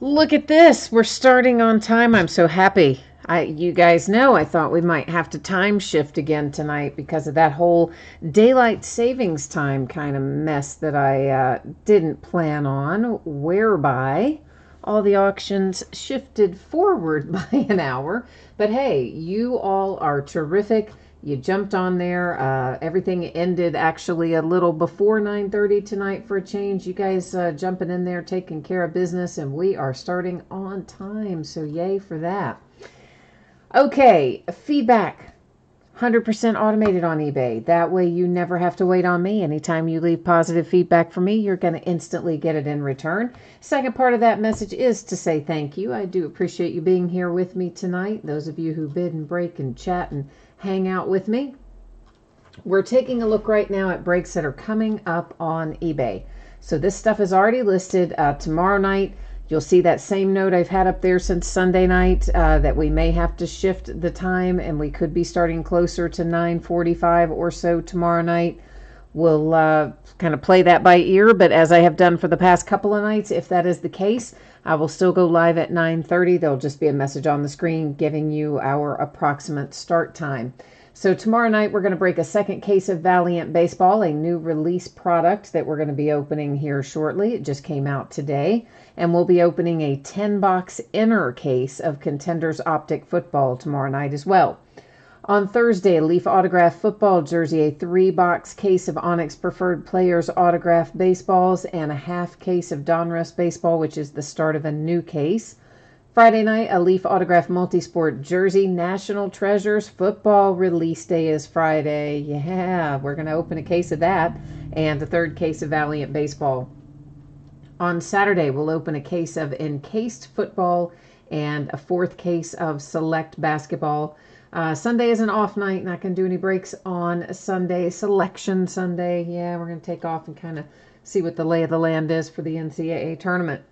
Look at this. We're starting on time. I'm so happy. You guys know I thought we might have to time shift again tonight because of that whole daylight savings time kind of mess that I didn't plan on, whereby all the auctions shifted forward by an hour. But hey, you all are terrific. You jumped on there. Everything ended actually a little before 9:30 tonight for a change. You guys jumping in there, taking care of business, and we are starting on time. So yay for that. Okay, feedback. 100% automated on eBay. That way you never have to wait on me. Anytime you leave positive feedback for me, you're going to instantly get it in return. Second part of that message is to say thank you. I do appreciate you being here with me tonight. Those of you who bid and break and chat and hang out with me. We're taking a look right now at breaks that are coming up on eBay. So this stuff is already listed. Tomorrow night, you'll see that same note I've had up there since Sunday night that we may have to shift the time and we could be starting closer to 9:45 or so tomorrow night. We'll kind of play that by ear, but as I have done for the past couple of nights, if that is the case, I will still go live at 9:30. There'll just be a message on the screen giving you our approximate start time. So tomorrow night, we're going to break a second case of Valiant Baseball, a new release product that we're going to be opening here shortly. It just came out today. And we'll be opening a 10-box inner case of Contenders Optic Football tomorrow night as well. On Thursday, a Leaf Autograph Football jersey, a 3-box case of Onyx Preferred Players Autograph Baseballs, and a half case of Donruss Baseball, which is the start of a new case. Friday night, a Leaf Autograph Multisport jersey, National Treasures Football release day is Friday. Yeah, we're going to open a case of that, and the third case of Valiant Baseball. On Saturday, we'll open a case of Encased Football and a fourth case of Select Basketball. Sunday is an off night, not going to do any breaks on Sunday. Selection Sunday, yeah, we're going to take off and kind of see what the lay of the land is for the NCAA tournament.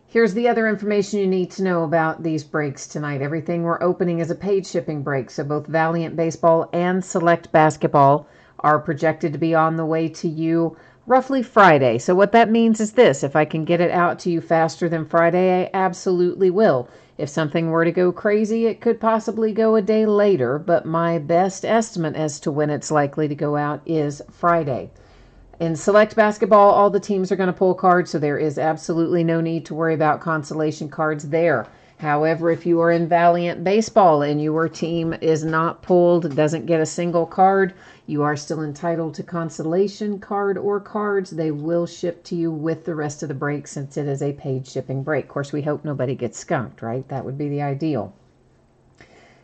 Here's the other information you need to know about these breaks tonight. Everything we're opening is a paid shipping break, so both Valiant Baseball and Select Basketball are projected to be on the way to you roughly Friday. So what that means is this: if I can get it out to you faster than Friday, I absolutely will. If something were to go crazy, it could possibly go a day later, but my best estimate as to when it's likely to go out is Friday. In Select Basketball, all the teams are going to pull cards, so there is absolutely no need to worry about consolation cards there. However, if you are in Valiant Baseball and your team is not pulled, doesn't get a single card, you are still entitled to consolation card or cards. They will ship to you with the rest of the break since it is a paid shipping break. Of course, we hope nobody gets skunked, right? That would be the ideal.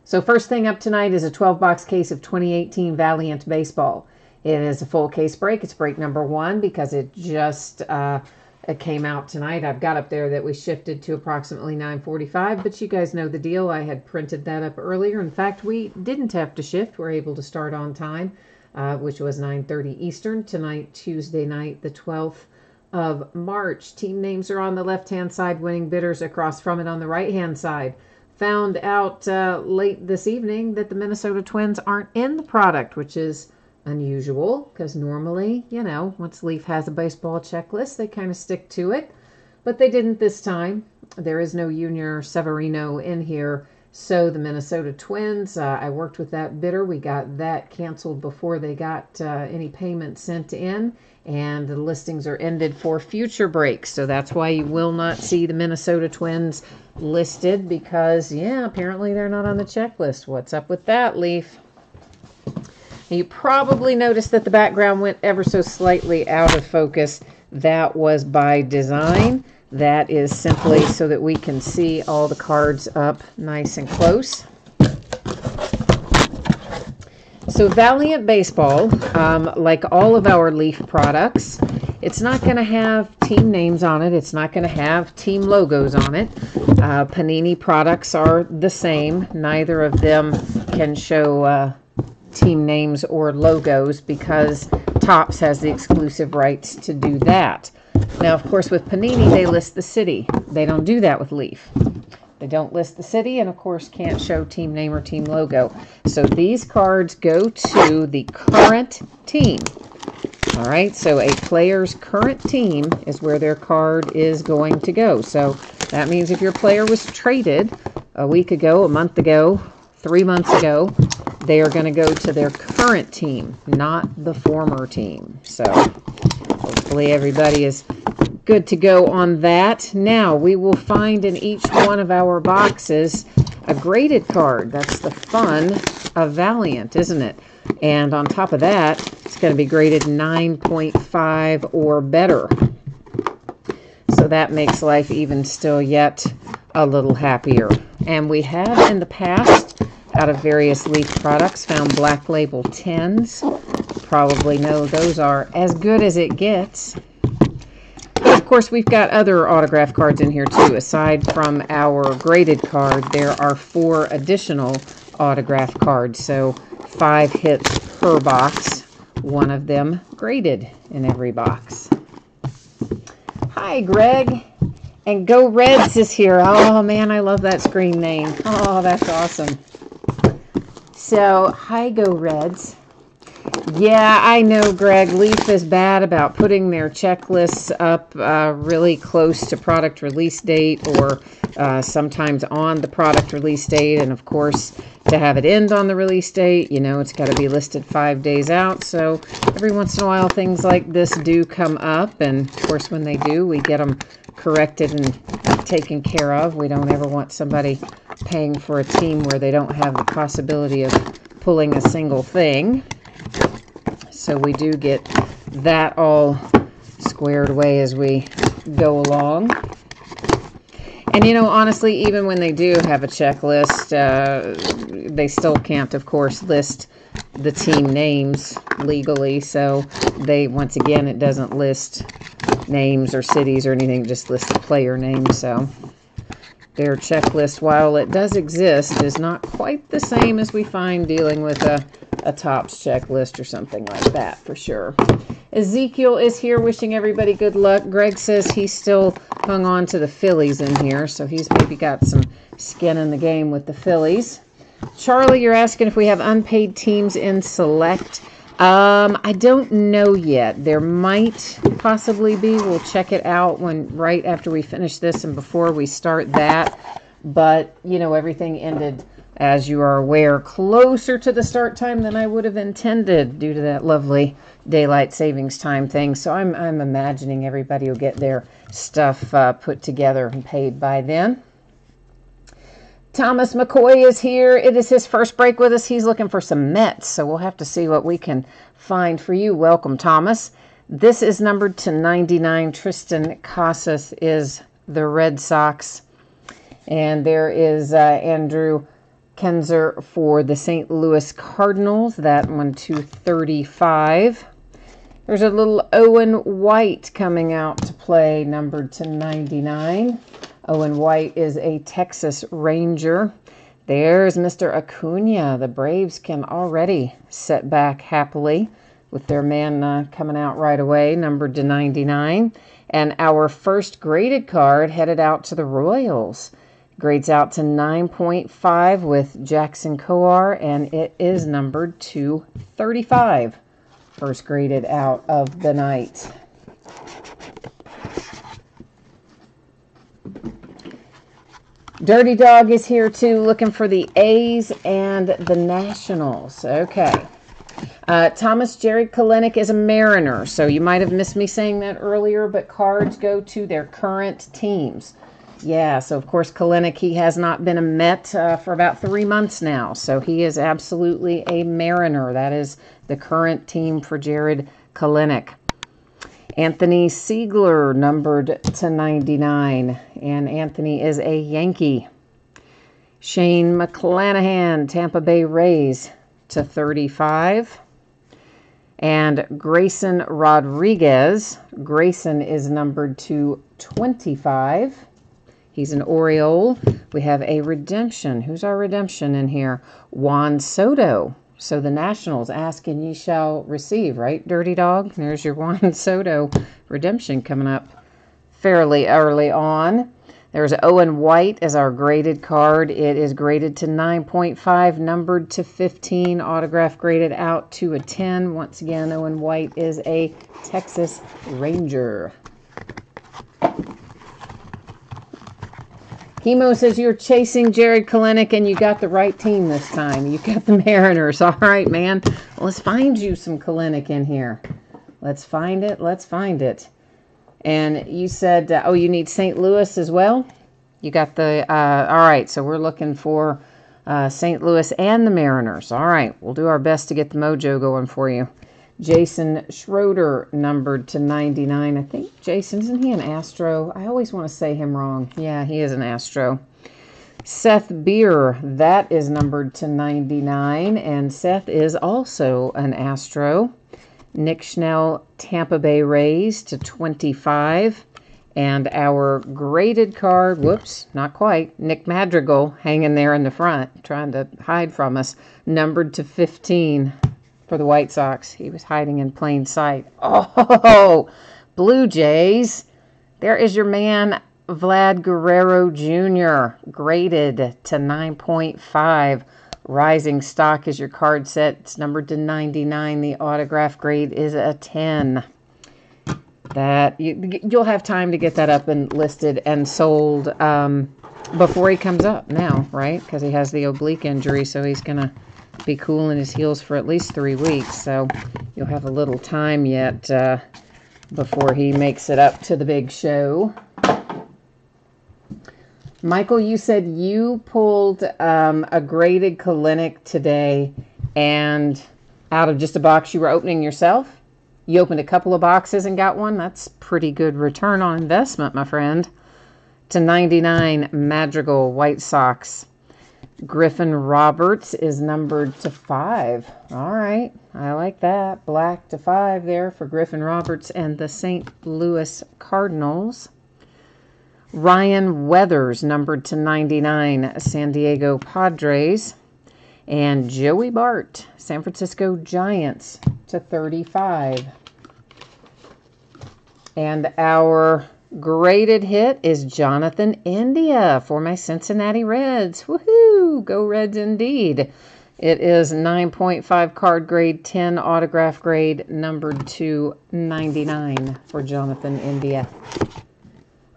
So first thing up tonight is a 12-box case of 2018 Valiant Baseball. It is a full case break. It's break number 1 because it just it came out tonight. I've got up there that we shifted to approximately 9:45, but you guys know the deal. I had printed that up earlier. In fact, we didn't have to shift. We're able to start on time, which was 9:30 Eastern tonight, Tuesday night, the 12th of March. Team names are on the left-hand side, winning bidders across from it on the right-hand side. Found out late this evening that the Minnesota Twins aren't in the product, which is unusual because normally, you know, once Leaf has a baseball checklist, they kind of stick to it. But they didn't this time. There is no Junior Severino in here. So the Minnesota Twins, I worked with that bidder. We got that canceled before they got any payment sent in. And the listings are ended for future breaks. So that's why you will not see the Minnesota Twins listed because, yeah, apparently they're not on the checklist. What's up with that, Leaf? You probably noticed that the background went ever so slightly out of focus. That was by design. That is simply so that we can see all the cards up nice and close. So Valiant Baseball, like all of our Leaf products, it's not going to have team names on it. It's not going to have team logos on it. Panini products are the same. Neither of them can show team names or logos because Topps has the exclusive rights to do that. Now, of course, with Panini, they list the city. They don't do that with Leaf. They don't list the city and, of course, can't show team name or team logo. So these cards go to the current team. All right, so a player's current team is where their card is going to go. So that means if your player was traded a week ago, a month ago, 3 months ago, they are going to go to their current team, not the former team. So hopefully everybody is good to go on that. Now we will find in each one of our boxes a graded card. That's the fun of Valiant, isn't it? And on top of that, it's going to be graded 9.5 or better. So that makes life even still yet a little happier. And we have in the past, out of various Leaf products, found Black Label 10s. Probably know those are as good as it gets. But of course, we've got other autograph cards in here too. Aside from our graded card, there are 4 additional autograph cards. So 5 hits per box, one of them graded in every box. Hi, Greg. And Go Reds is here. Oh, man, I love that screen name. Oh, that's awesome. So, hi, Go Reds. Yeah, I know, Greg. Leaf is bad about putting their checklists up really close to product release date or sometimes on the product release date. And, of course, to have it end on the release date, you know, it's got to be listed 5 days out. So every once in a while, things like this do come up. And, of course, when they do, we get them corrected and taken care of. We don't ever want somebody paying for a team where they don't have the possibility of pulling a single thing. So we do get that all squared away as we go along. And, you know, honestly, even when they do have a checklist, they still can't, of course, list the team names legally. So they, once again, it doesn't list names or cities or anything, just lists the player name. So their checklist, while it does exist, is not quite the same as we find dealing with a Topps checklist or something like that, for sure. Ezekiel is here wishing everybody good luck. Greg says he's still hung on to the Phillies in here, so he's maybe got some skin in the game with the Phillies. Charlie, you're asking if we have unpaid teams in Select. I don't know yet. There might possibly be. We'll check it out right after we finish this and before we start that. But, you know, everything ended, as you are aware, closer to the start time than I would have intended due to that lovely daylight savings time thing. So I'm imagining everybody will get their stuff put together and paid by then. Thomas McCoy is here. It is his first break with us. He's looking for some Mets, so we'll have to see what we can find for you. Welcome, Thomas. This is numbered to 99. Tristan Casas is the Red Sox. And there is Andrew Kenzer for the St. Louis Cardinals. That one to 35. There's a little Owen White coming out to play, numbered to 99. Owen White is a Texas Ranger. There's Mr. Acuna. The Braves can already sit back happily with their man coming out right away, numbered to 99. And our first graded card headed out to the Royals. Grades out to 9.5 with Jackson Kowar, and it is numbered to 35. First graded out of the night. Dirty Dog is here too, looking for the A's and the Nationals. Okay. Thomas Jared Kelenic is a Mariner, so you might have missed me saying that earlier, but cards go to their current teams. Yeah, so of course Kelenic, he has not been a Met for about 3 months now, so he is absolutely a Mariner. That is the current team for Jared Kelenic. Anthony Siegler, numbered to 99, and Anthony is a Yankee. Shane McClanahan, Tampa Bay Rays, to 35. And Grayson Rodriguez, Grayson is numbered to 25. He's an Oriole. We have a redemption. Who's our redemption in here? Juan Soto. So the Nationals ask and ye shall receive, right, Dirty Dog? There's your Juan Soto redemption coming up fairly early on. There's Owen White as our graded card. It is graded to 9.5, numbered to 15, autograph graded out to a 10. Once again, Owen White is a Texas Ranger. Chemo says you're chasing Jared Kalenic and you got the right team this time. You got the Mariners. All right, man. Well, let's find you some Kalenic in here. Let's find it. Let's find it. And you said, oh, you need St. Louis as well? You got the, all right, so we're looking for St. Louis and the Mariners. All right, we'll do our best to get the mojo going for you. Jason Schroeder, numbered to 99. I think Jason, isn't he an Astro? I always want to say him wrong. Yeah, he is an Astro. Seth Beer, that is numbered to 99, and Seth is also an Astro. Nick Schnell, Tampa Bay Rays to 25. And our graded card, whoops, not quite, Nick Madrigal hanging there in the front, trying to hide from us, numbered to 15. For the White Sox. He was hiding in plain sight. Oh, Blue Jays. There is your man, Vlad Guerrero Jr., graded to 9.5. Rising Stock is your card set. It's numbered to 99. The autograph grade is a 10. That you'll have time to get that up and listed and sold before he comes up now, right? Because he has the oblique injury, so he's going to be cooling his heels for at least 3 weeks, so you'll have a little time yet before he makes it up to the big show. Michael, you said you pulled a graded Kalenic today, and out of just a box you were opening yourself? You opened a couple of boxes and got one? That's pretty good return on investment, my friend. To 99, Madrigal, White Sox. Griffin Roberts is numbered to 5. All right, I like that. Black to 5 there for Griffin Roberts and the St. Louis Cardinals. Ryan Weathers, numbered to 99, San Diego Padres. And Joey Bart, San Francisco Giants, to 35. And our graded hit is Jonathan India for my Cincinnati Reds. Woohoo! Go Reds indeed. It is 9.5 card grade, 10 autograph grade, numbered to 99 for Jonathan India.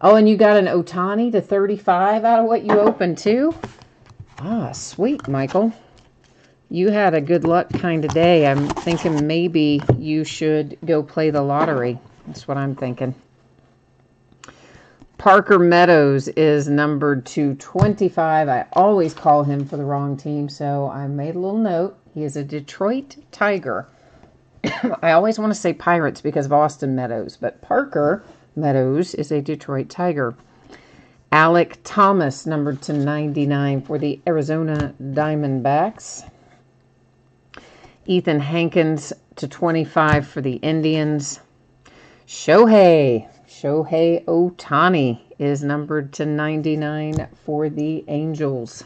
Oh, and you got an Ohtani to 35 out of what you opened too? Ah, sweet, Michael. You had a good luck kind of day. I'm thinking maybe you should go play the lottery. That's what I'm thinking. Parker Meadows is numbered to 25. I always call him for the wrong team, so I made a little note. He is a Detroit Tiger. I always want to say Pirates because of Austin Meadows, but Parker Meadows is a Detroit Tiger. Alec Thomas, numbered to 99 for the Arizona Diamondbacks. Ethan Hankins to 25 for the Indians. Shohei Ohtani is numbered to 99 for the Angels.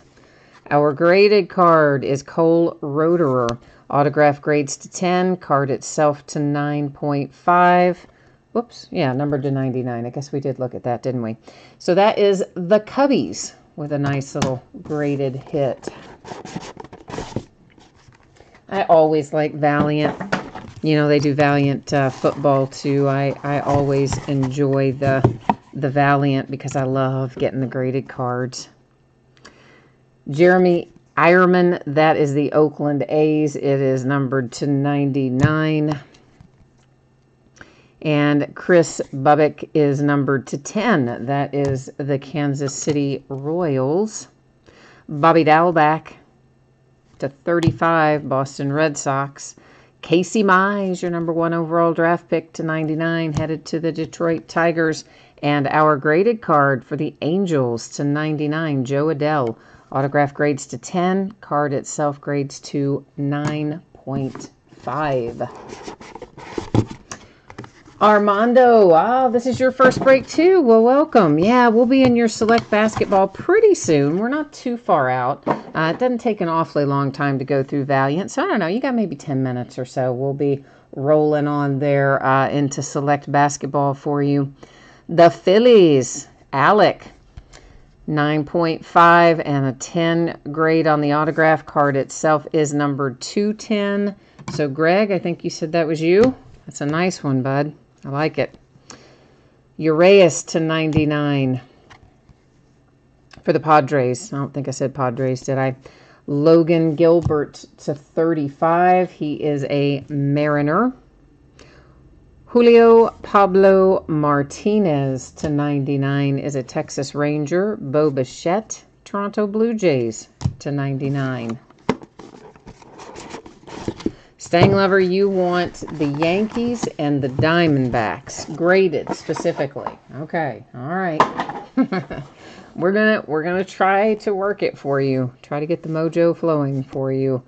Our graded card is Cole Roederer. Autograph grades to 10. Card itself to 9.5. Whoops. Yeah, numbered to 99. I guess we did look at that, didn't we? So that is the Cubbies with a nice little graded hit. I always like Valiant. You know, they do Valiant football too. I always enjoy the Valiant because I love getting the graded cards. Jeremy Ironman, that is the Oakland A's. It is numbered to 99. And Chris Bubbick is numbered to 10. That is the Kansas City Royals. Bobby Dalbec to 35, Boston Red Sox. Casey Mize, your number 1 overall draft pick to 99, headed to the Detroit Tigers. And our graded card for the Angels to 99, Jo Adell. Autograph grades to 10. Card itself grades to 9.5. Armando, this is your first break too. Well, welcome. Yeah, we'll be in your select basketball pretty soon. We're not too far out. It doesn't take an awfully long time to go through Valiant. So I don't know, you got maybe 10 minutes or so. We'll be rolling on there into select basketball for you. The Phillies, Alec. 9.5 and a 10 grade on the autograph card itself is numbered 210. So Greg, I think you said that was you. That's a nice one, bud. I like it. Urias to 99 for the Padres. I don't think I said Padres, did I? Logan Gilbert to 35. He is a Mariner. Julio Pablo Martinez to 99 is a Texas Ranger. Bo Bichette, Toronto Blue Jays to 99. Stang Lover, you want the Yankees and the Diamondbacks graded specifically. Okay, all right. we're gonna try to work it for you. Try to get the mojo flowing for you.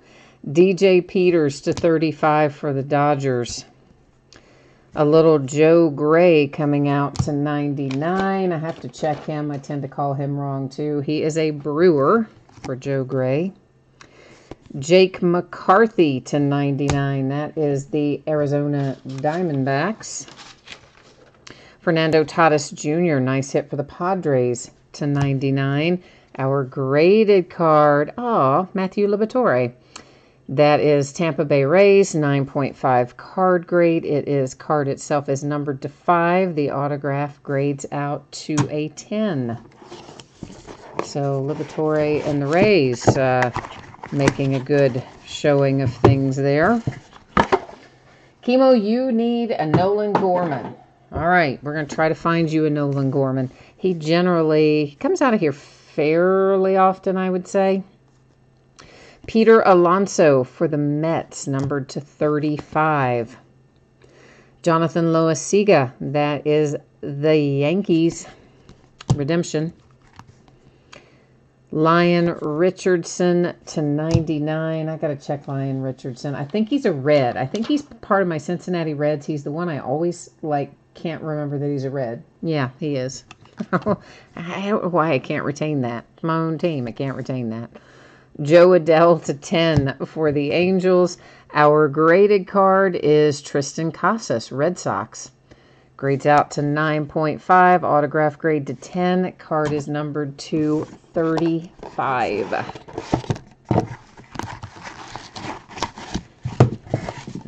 DJ Peters to 35 for the Dodgers. A little Joe Gray coming out to 99. I have to check him. I tend to call him wrong too. He is a Brewer for Joe Gray. Jake McCarthy to 99. That is the Arizona Diamondbacks. Fernando Tatis Jr. Nice hit for the Padres to 99. Our graded card. Matthew Liberatore. That is Tampa Bay Rays, 9.5 card grade. Card itself is numbered to 5. The autograph grades out to a 10. So Liberatore and the Rays making a good showing of things there. Chemo, you need a Nolan Gorman. All right, we're going to try to find you a Nolan Gorman. He generally comes out of here fairly often, I would say. Peter Alonso for the Mets, numbered to 35. Jonathan Loaiziga, that is the Yankees. Redemption. Lyon Richardson to 99. I got to check Lyon Richardson. I think he's a Red. I think he's part of my Cincinnati Reds. He's the one I always, can't remember that he's a Red. Yeah, he is. I don't know why I can't retain that. It's my own team. I can't retain that. Joe Adell to 10 for the Angels. Our graded card is Tristan Casas, Red Sox. Grades out to 9.5. Autograph grade to 10. Card is numbered to 35.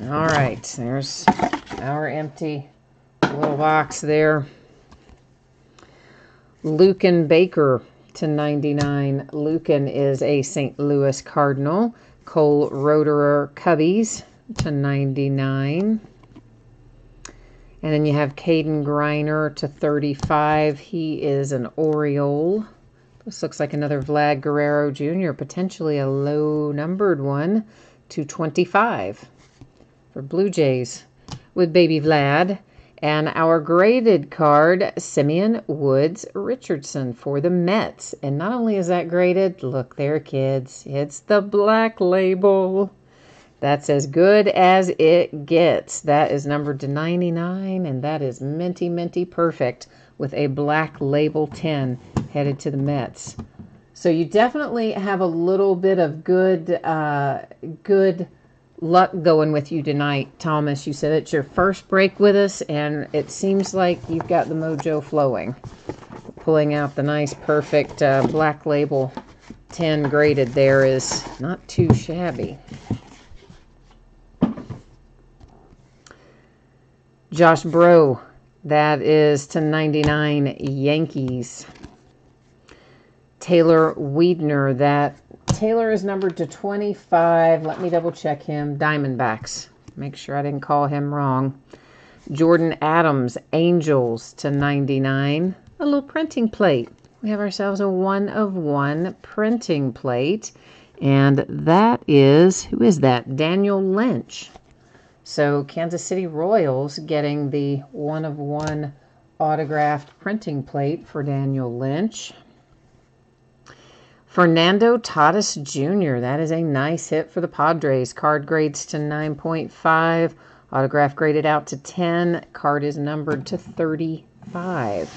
All right. There's our empty little box there. Lucan Baker to 99. Lucan is a St. Louis Cardinal. Cole Roederer Cubbies to 99. And then you have Caden Griner to 35. He is an Oriole. This looks like another Vlad Guerrero Jr., potentially a low-numbered one, to 25 for Blue Jays with baby Vlad. And our graded card, Simeon Woods Richardson for the Mets. And not only is that graded, look there, kids, it's the black label. That's as good as it gets. That is numbered to 99, and that is minty, minty perfect with a black label 10 headed to the Mets. So you definitely have a little bit of good luck going with you tonight, Thomas. You said it's your first break with us, and it seems like you've got the mojo flowing. Pulling out the nice, perfect black label 10 graded there is not too shabby. Josh Bro, that is to 99 Yankees. Taylor Wiedner, Taylor is numbered to 25. Let me double check him. Diamondbacks. Make sure I didn't call him wrong. Jordan Adams, Angels to 99. A little printing plate. We have ourselves a 1-of-1 printing plate. And that is, who is that? Daniel Lynch. So Kansas City Royals getting the 1-of-1 autographed printing plate for Daniel Lynch. Fernando Tatis Jr. That is a nice hit for the Padres. Card grades to 9.5. Autograph graded out to 10. Card is numbered to 35.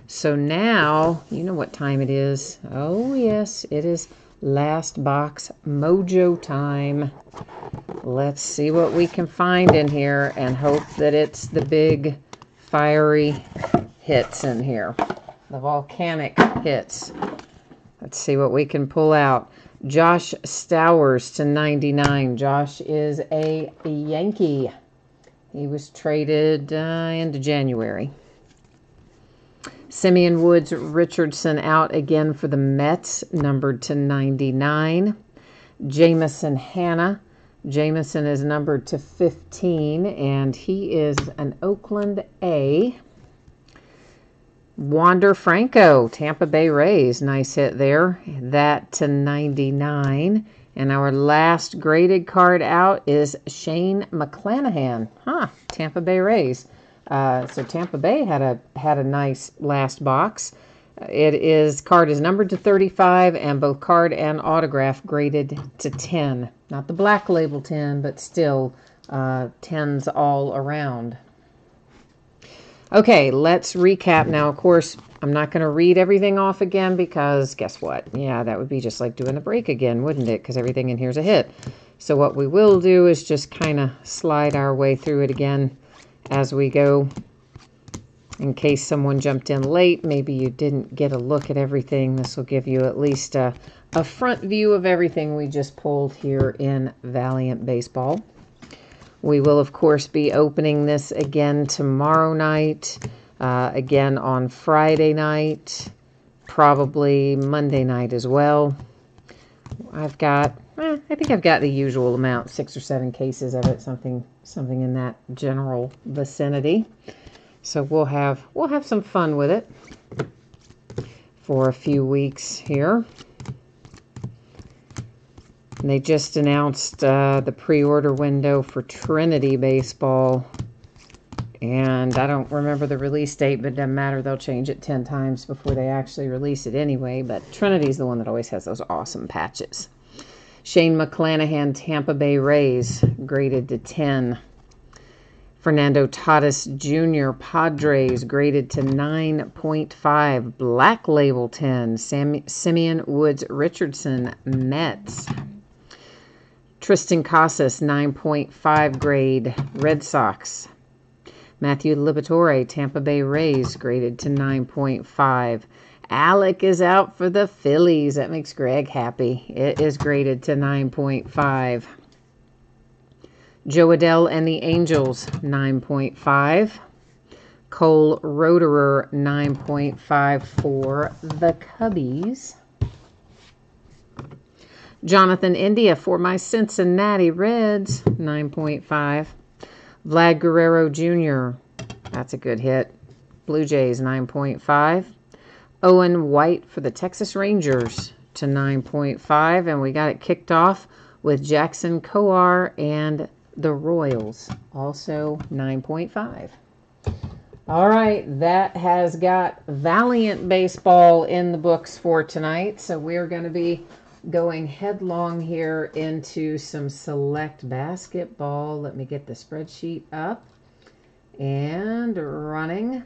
So now, you know what time it is. Oh, yes, it is last box mojo time. Let's see what we can find in here and hope that it's the big fiery hits in here. the volcanic hits. Let's see what we can pull out. Josh Stowers to 99. Josh is a Yankee. He was traded into January. Simeon Woods Richardson out again for the Mets, numbered to 99. Jameson Hanna. Jameson is numbered to 15, and he is an Oakland A. Wander Franco, Tampa Bay Rays. Nice hit there. That to 99. And our last graded card out is Shane McClanahan. Tampa Bay Rays. So Tampa Bay had a nice last box. Card is numbered to 35, and both card and autograph graded to 10. Not the black label 10, but still 10s all around. Okay, let's recap now. Of course, I'm not going to read everything off again because guess what? Yeah, that would be just like doing the break again, wouldn't it? Because everything in here is a hit. So what we will do is just kind of slide our way through it again as we go. In case someone jumped in late, maybe you didn't get a look at everything. This will give you at least a front view of everything we just pulled here in Valiant Baseball. We will, of course, be opening this again tomorrow night, again on Friday night, probably Monday night as well. I think I've got the usual amount, 6 or 7 cases of it, something in that general vicinity. So we'll have some fun with it for a few weeks here. And they just announced the pre-order window for Trinity Baseball. And I don't remember the release date, but it doesn't matter. They'll change it 10 times before they actually release it anyway. But Trinity's the one that always has those awesome patches. Shane McClanahan, Tampa Bay Rays, graded to 10. Fernando Tatis Jr., Padres, graded to 9.5. Black Label 10. Simeon Woods Richardson, Mets. Tristan Casas, 9.5 grade, Red Sox. Matthew Liberatore, Tampa Bay Rays, graded to 9.5. Alec is out for the Phillies. That makes Greg happy. It is graded to 9.5. Joe Adell and the Angels, 9.5. Cole Roederer, 9.5 for the Cubbies. Jonathan India for my Cincinnati Reds, 9.5. Vlad Guerrero Jr., that's a good hit. Blue Jays, 9.5. Owen White for the Texas Rangers to 9.5. And we got it kicked off with Jackson Kowar and the Royals, also 9.5. All right, that has got Valiant Baseball in the books for tonight. So we're going to be going headlong here into some Select Basketball. Let me get the spreadsheet up and running.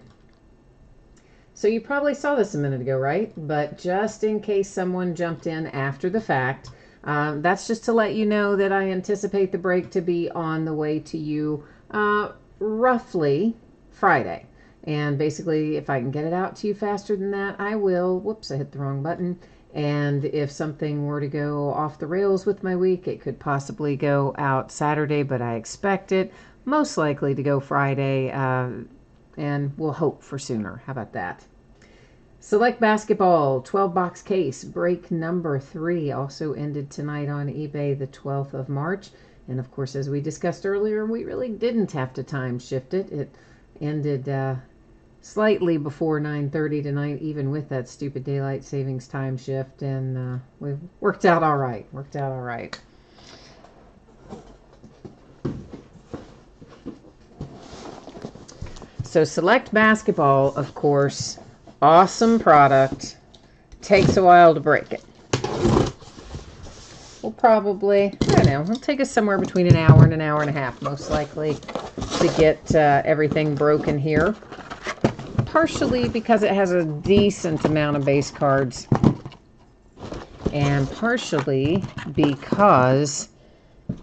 So you probably saw this a minute ago, right? But just in case someone jumped in after the fact, that's just to let you know that I anticipate the break to be on the way to you roughly Friday. And basically, if I can get it out to you faster than that, I will. Whoops, I hit the wrong button. And if something were to go off the rails with my week, it could possibly go out Saturday, but I expect it most likely to go Friday, and we'll hope for sooner. How about that? Select Basketball, 12-box case, break number 3, also ended tonight on eBay the 12th of March. And of course, as we discussed earlier, we really didn't have to time shift it. It ended slightly before 9:30 tonight, even with that stupid daylight savings time shift, and we worked out all right. So Select Basketball, of course, awesome product. Takes a while to break it. We'll probably, I don't know, it'll take us somewhere between an hour and a half, most likely, to get everything broken here. Partially because it has a decent amount of base cards, and partially because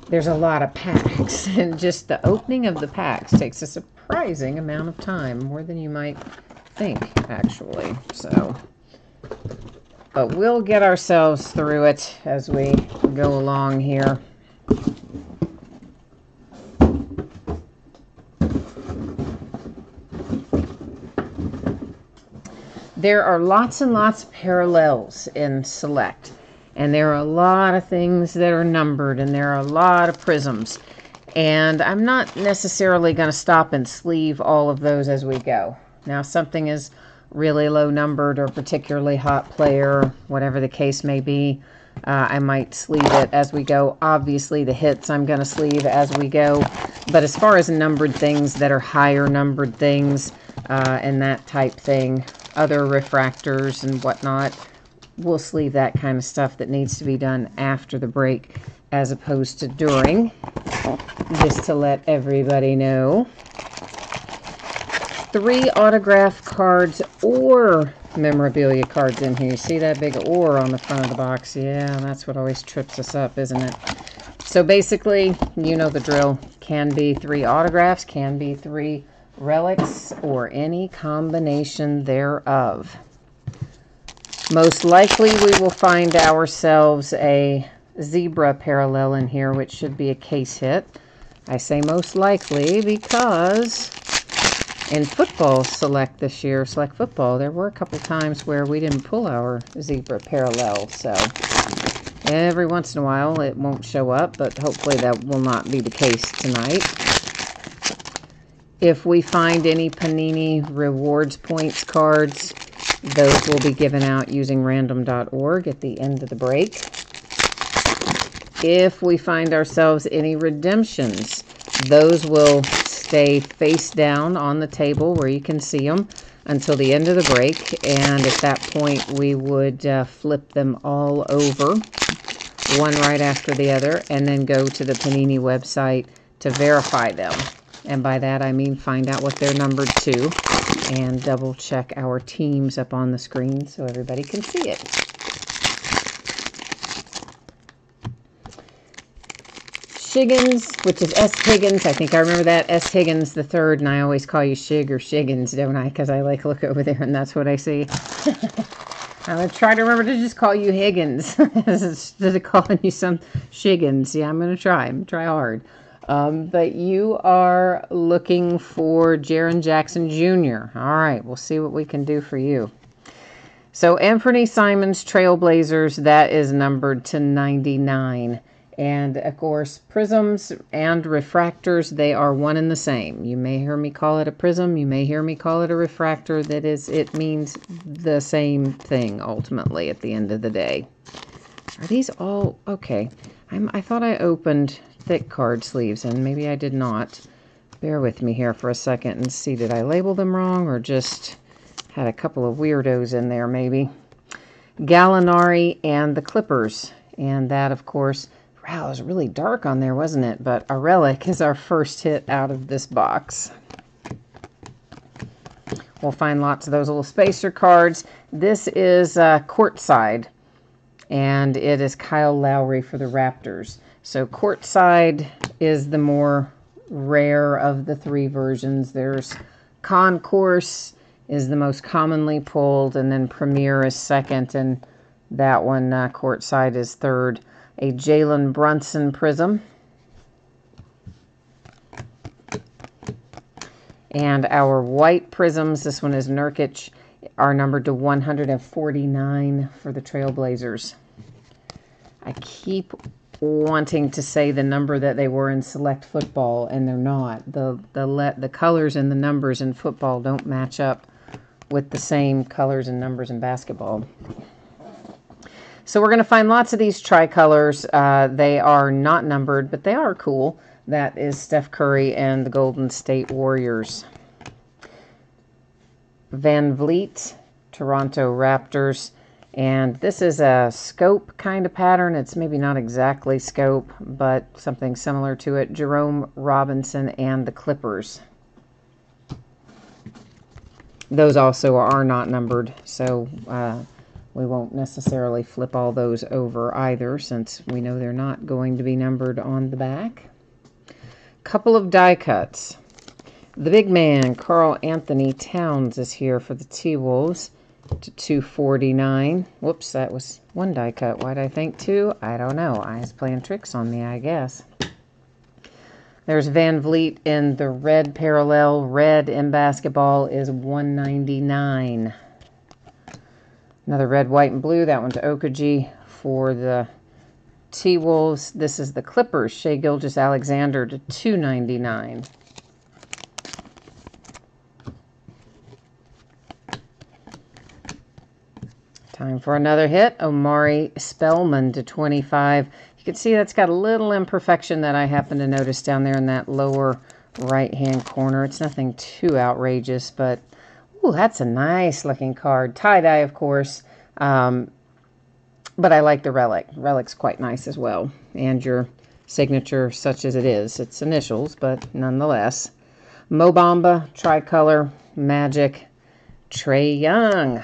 there's a lot of packs, and just the opening of the packs takes a surprising amount of time, more than you might think, actually. So, but we'll get ourselves through it as we go along here. There are lots and lots of parallels in Select, and there are a lot of things that are numbered, and there are a lot of prisms. And I'm not necessarily going to stop and sleeve all of those as we go. Now, if something is really low numbered or particularly hot player, whatever the case may be, I might sleeve it as we go. Obviously, the hits I'm going to sleeve as we go. But as far as numbered things that are higher numbered things and that type thing, other refractors and whatnot, we'll sleeve that kind of stuff that needs to be done after the break as opposed to during, just to let everybody know. 3 autograph cards or memorabilia cards in here. You see that big "or" on the front of the box? Yeah, that's what always trips us up, isn't it? So basically, you know the drill. Can be 3 autographs, can be 3 relics, or any combination thereof. Most likely we will find ourselves a zebra parallel in here, which should be a case hit. I say most likely because in football Select this year, Select Football, there were a couple times where we didn't pull our zebra parallel. So every once in a while it won't show up, but hopefully that will not be the case tonight. If we find any Panini Rewards Points cards, those will be given out using random.org at the end of the break. If we find ourselves any redemptions, those will stay face down on the table where you can see them until the end of the break. And at that point, we would flip them all over, one right after the other, and then go to the Panini website to verify them. And by that, I mean find out what they're numbered to and double check our teams up on the screen so everybody can see it. Shiggins, which is S. Higgins. I think I remember that. S. Higgins the third, and I always call you Shig or Shiggins, don't I? Because I like look over there, and that's what I see. I'm going to try to remember to just call you Higgins instead of calling you some Shiggins. Yeah, I'm going to try. I'm going to try hard. But you are looking for Jaren Jackson Jr. All right, we'll see what we can do for you. So Anthony Simons Trailblazers, that is numbered to 99. And, of course, prisms and refractors, they are one and the same. You may hear me call it a prism. You may hear me call it a refractor. That is, it means the same thing, ultimately, at the end of the day. Are these all... Okay. I thought I opened thick card sleeves, and maybe I did not. Bear with me here for a second and see, did I label them wrong or just had a couple of weirdos in there, maybe? Gallinari and the Clippers. And that, of course... Wow, it was really dark on there, wasn't it? But a relic is our first hit out of this box. We'll find lots of those little spacer cards. This is Courtside, and it is Kyle Lowry for the Raptors. So Courtside is the more rare of the 3 versions. There's Concourse is the most commonly pulled, and then Premier is second, and that one, Courtside, is third. A Jalen Brunson prism. And our white prisms, this one is Nurkic, are numbered to 149 for the Trailblazers. I keep wanting to say the number that they were in Select Football, and they're not. The colors and the numbers in football don't match up with the same colors and numbers in basketball. So we're going to find lots of these tricolors. They are not numbered, but they are cool. That is Steph Curry and the Golden State Warriors. Van Vliet, Toronto Raptors. And this is a scope kind of pattern. It's maybe not exactly scope, but something similar to it. Jerome Robinson and the Clippers. Those also are not numbered, so... we won't necessarily flip all those over either, since we know they're not going to be numbered on the back. Couple of die cuts. The big man, Karl Anthony Towns, is here for the T-Wolves to 249. Whoops, that was one die cut. Why'd I think two? I don't know. Eyes playing tricks on me, I guess. There's Van Vliet in the red parallel. Red in basketball is 199. Another red, white, and blue. That one's Okaji for the T-Wolves. This is the Clippers. Shai Gilgeous-Alexander to 299. Time for another hit. Omari Spellman to 25. You can see that's got a little imperfection that I happen to notice down there in that lower right-hand corner. It's nothing too outrageous, but ooh, that's a nice looking card. Tie-dye, of course, but I like the relic. Relic's quite nice as well. And your signature, such as it is. It's initials, but nonetheless. Mo Bamba, Tricolor, Magic, Trae Young.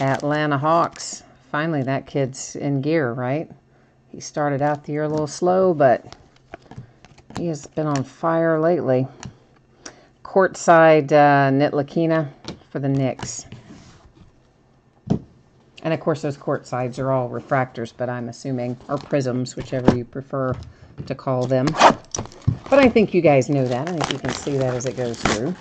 Atlanta Hawks. Finally, that kid's in gear, right? He started out the year a little slow, but he has been on fire lately. Courtside Ntilikina for the Knicks. And, of course, those courtsides are all refractors, but I'm assuming, or prisms, whichever you prefer to call them. But I think you guys know that. I think you can see that as it goes through.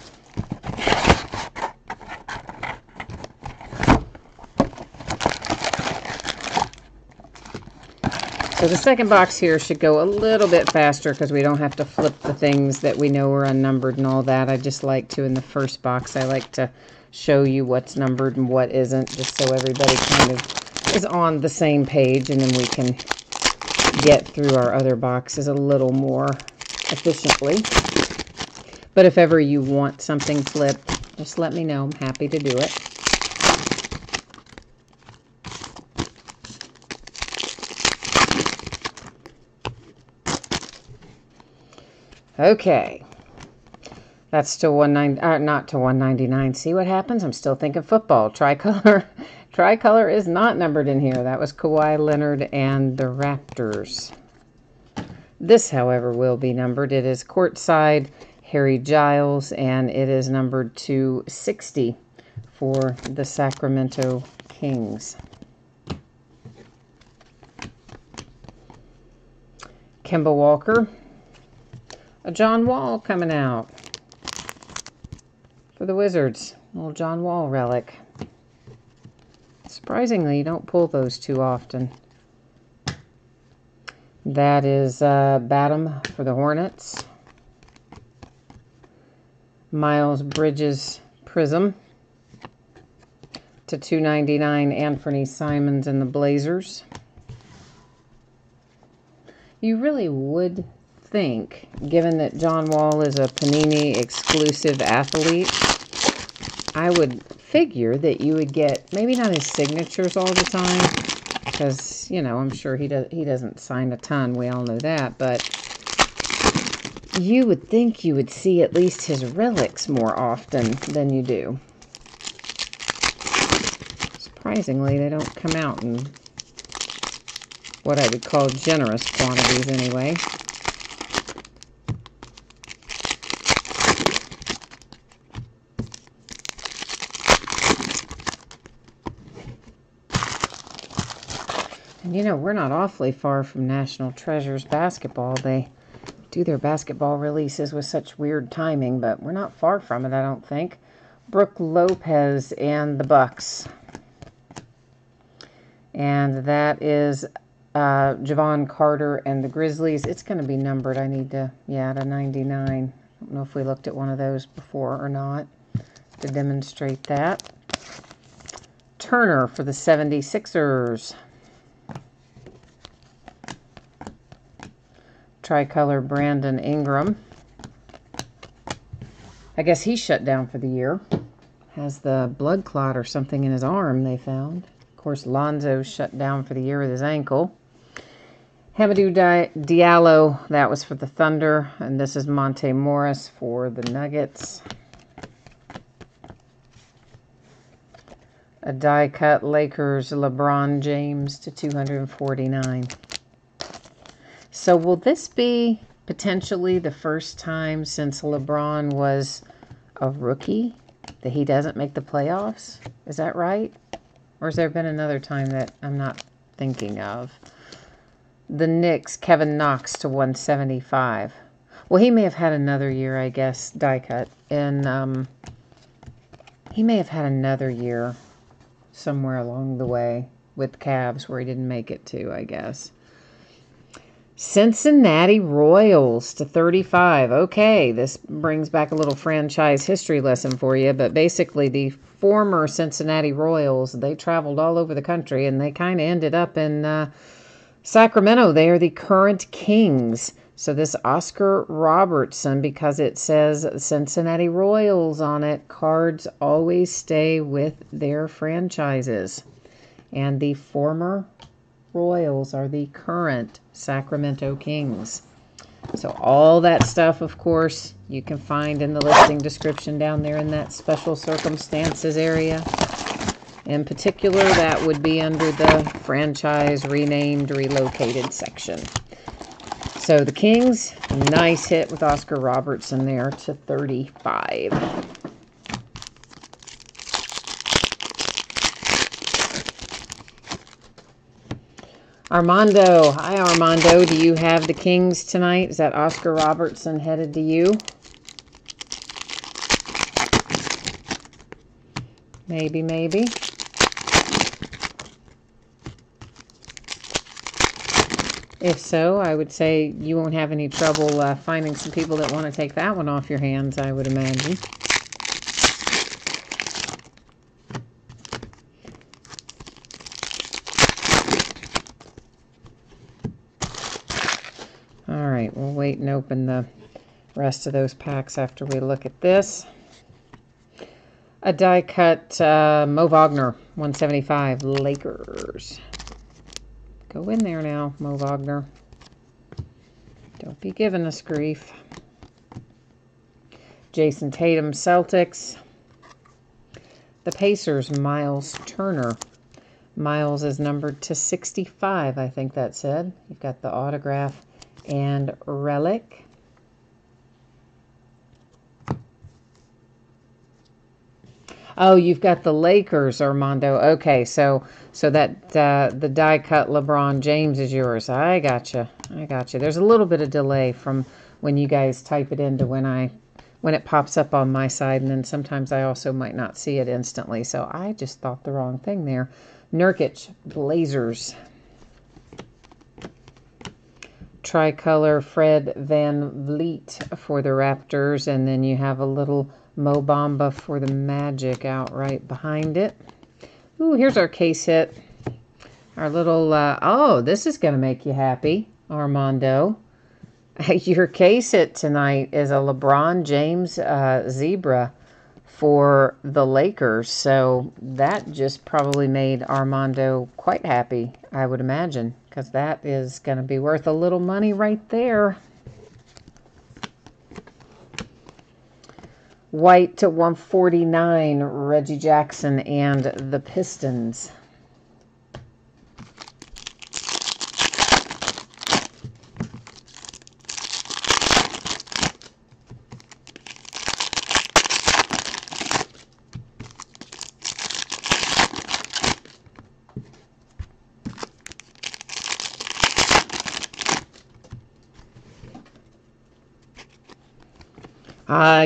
So the second box here should go a little bit faster because we don't have to flip the things that we know are unnumbered and all that. I just like to, in the first box, I like to show you what's numbered and what isn't, just so everybody kind of is on the same page, and then we can get through our other boxes a little more efficiently. But if ever you want something flipped, just let me know. I'm happy to do it. Okay, that's to not to 199. See what happens? I'm still thinking football. Tricolor. Tricolor is not numbered in here. That was Kawhi Leonard and the Raptors. This, however, will be numbered. It is Courtside Harry Giles, and it is numbered to 60 for the Sacramento Kings. Kemba Walker. A John Wall coming out for the Wizards. Little John Wall relic. Surprisingly, you don't pull those too often. That is Batum for the Hornets. Miles Bridges Prism to 299. Anthony Simons and the Blazers. You really would think, given that John Wall is a Panini exclusive athlete, I would figure that you would get maybe not his signatures all the time, because, you know, I'm sure he doesn't sign a ton, we all know that, but you would think you would see at least his relics more often than you do. Surprisingly, they don't come out in what I would call generous quantities anyway. And you know, we're not awfully far from National Treasures basketball. They do their basketball releases with such weird timing, but we're not far from it, I don't think. Brooke Lopez and the Bucks. And that is Javon Carter and the Grizzlies. It's going to be numbered. I need to, yeah, to 99. I don't know if we looked at one of those before or not to demonstrate that. Turner for the 76ers. Tricolor Brandon Ingram. I guess he's shut down for the year. Has the blood clot or something in his arm, they found. Of course, Lonzo's shut down for the year with his ankle. Hamidou Diallo, that was for the Thunder. And this is Monte Morris for the Nuggets. A die-cut Lakers LeBron James to 249. So will this be potentially the first time since LeBron was a rookie that he doesn't make the playoffs. Is that right? Or has there been another time that I'm not thinking of? The Knicks, Kevin Knox to 175. Well, he may have had another year, I guess, die cut. And he may have had another year somewhere along the way with Cavs where he didn't make it to, I guess. Cincinnati Royals to 35. Okay, this brings back a little franchise history lesson for you, but basically the former Cincinnati Royals, they traveled all over the country and they kind of ended up in Sacramento. They are the current Kings. So this Oscar Robertson, because it says Cincinnati Royals on it, cards always stay with their franchises. And the former Royals are the current Sacramento Kings. So all that stuff, of course, you can find in the listing description down there in that special circumstances area. In particular, that would be under the franchise renamed, relocated section. So the Kings, nice hit with Oscar Robertson there to 35. Armando. Hi, Armando. Do you have the Kings tonight? Is that Oscar Robertson headed to you? Maybe, maybe. If so, I would say you won't have any trouble finding some people that want to take that one off your hands, I would imagine. All right, we'll wait and open the rest of those packs after we look at this. A die cut Mo Wagner, 175, Lakers. Go in there now, Mo Wagner. Don't be giving us grief. Jason Tatum, Celtics. The Pacers, Miles Turner. Miles is numbered to 65, I think that said. You've got the autograph and relic. Oh, you've got the Lakers, Armando. Okay, so that the die cut LeBron James is yours. I gotcha. There's a little bit of delay from when you guys type it into when it pops up on my side, and then sometimes I also might not see it instantly. So I just thought the wrong thing there. Nurkic, Blazers. Tricolor Fred VanVleet for the Raptors, and then you have a little Mo Bamba for the Magic out right behind it. Ooh, here's our case hit. Our little, oh, this is going to make you happy, Armando. Your case hit tonight is a LeBron James Zebra for the Lakers. So that just probably made Armando quite happy, I would imagine, because that is going to be worth a little money right there. White to 149, Reggie Jackson and the Pistons.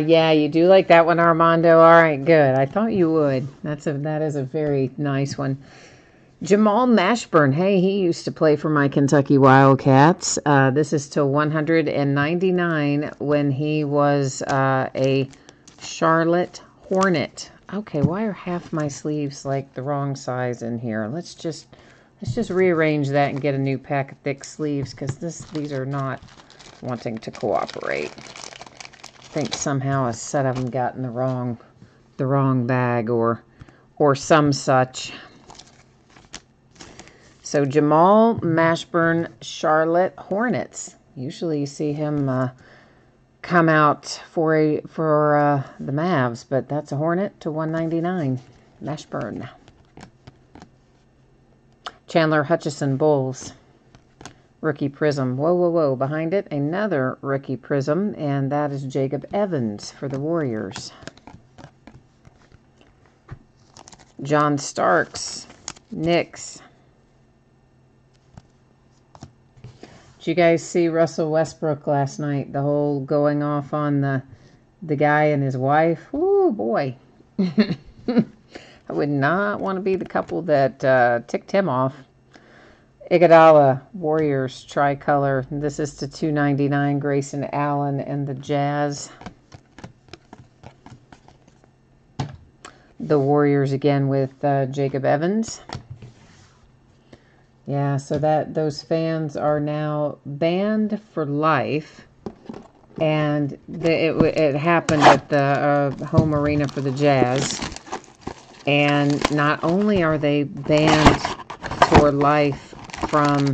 Yeah, you do like that one, Armando. All right, good. I thought you would. That is a very nice one. Jamal Mashburn. Hey, he used to play for my Kentucky Wildcats. This is to 199 when he was a Charlotte Hornet. Okay, why are half my sleeves like the wrong size in here? Let's just rearrange that and get a new pack of thick sleeves, because these are not wanting to cooperate. I think somehow a set of them got in the wrong bag or some such. So Jamal Mashburn, Charlotte Hornets. Usually you see him come out for the Mavs, but that's a Hornet to 199. Mashburn. Chandler Hutchison, Bulls. rookie prism. Whoa, whoa, whoa. Behind it, another rookie prism, and that is Jacob Evans for the Warriors. John Starks, Knicks. Did you guys see Russell Westbrook last night? The whole going off on the guy and his wife. Ooh, boy. I would not want to be the couple that ticked him off. Iguodala, Warriors, tricolor. This is to 299, Grayson Allen and the Jazz. The Warriors again with Jacob Evans. Yeah, so those fans are now banned for life. And it happened at the home arena for the Jazz. And not only are they banned for life from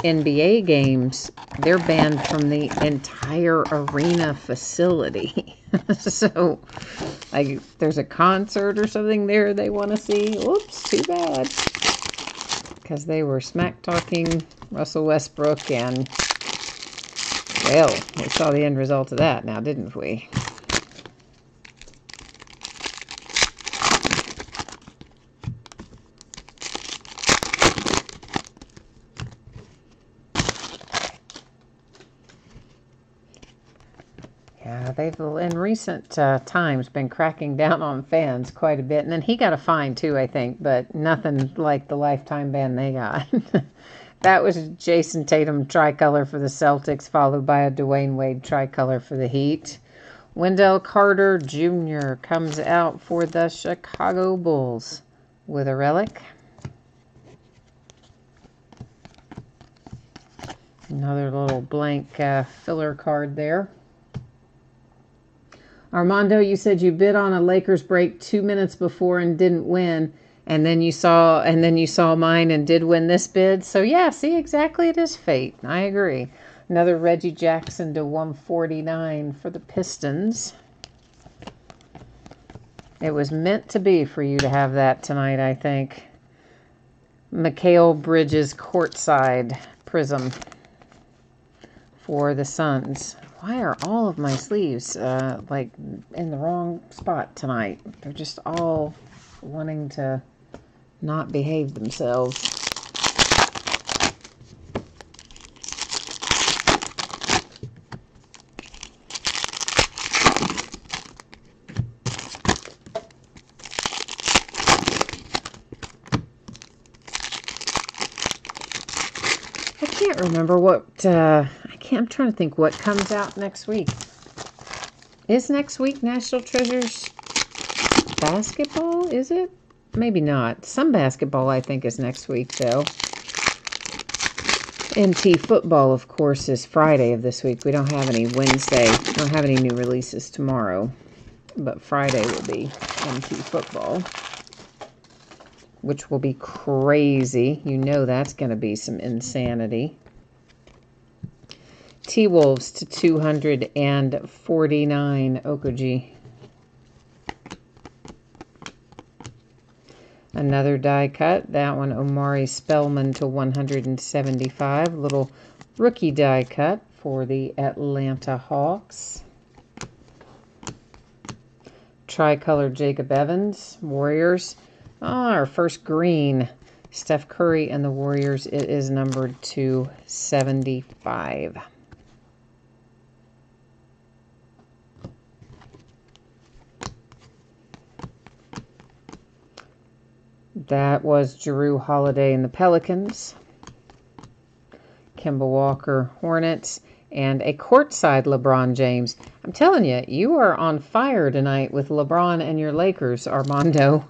NBA games, they're banned from the entire arena facility. So, like, there's a concert or something there they want to see. Whoops, too bad. Because they were smack-talking Russell Westbrook, and, well, we saw the end result of that now, didn't we? Yeah, they've, in recent times, been cracking down on fans quite a bit. And then he got a fine, too, I think. But nothing like the lifetime ban they got. That was Jason Tatum tricolor for the Celtics, followed by a Dwayne Wade tricolor for the Heat. Wendell Carter Jr. comes out for the Chicago Bulls with a relic. Another little blank filler card there. Armando, you said you bid on a Lakers break 2 minutes before and didn't win, and then you saw mine and did win this bid. So yeah, see, exactly, it is fate. I agree. Another Reggie Jackson to 149 for the Pistons. It was meant to be for you to have that tonight, I think. Mikal Bridges courtside prism for the Suns. Why are all of my sleeves like in the wrong spot tonight? They're just all wanting to not behave themselves. I can't remember what I'm trying to think what comes out next week. Is next week National Treasures basketball? Is it? Maybe not. Some basketball, I think, is next week, though. NT football, of course, is Friday of this week. We don't have any Wednesday. We don't have any new releases tomorrow. But Friday will be NT football, which will be crazy. You know that's going to be some insanity. T-Wolves to 249, Okoji. Another die cut. That one, Omari Spellman to 175. Little rookie die cut for the Atlanta Hawks. Tricolor Jacob Evans, Warriors. Our first green, Steph Curry and the Warriors. It is numbered to 75. That was Jrue Holiday and the Pelicans. Kemba Walker, Hornets. And a courtside LeBron James. I'm telling you, you are on fire tonight with LeBron and your Lakers, Armando.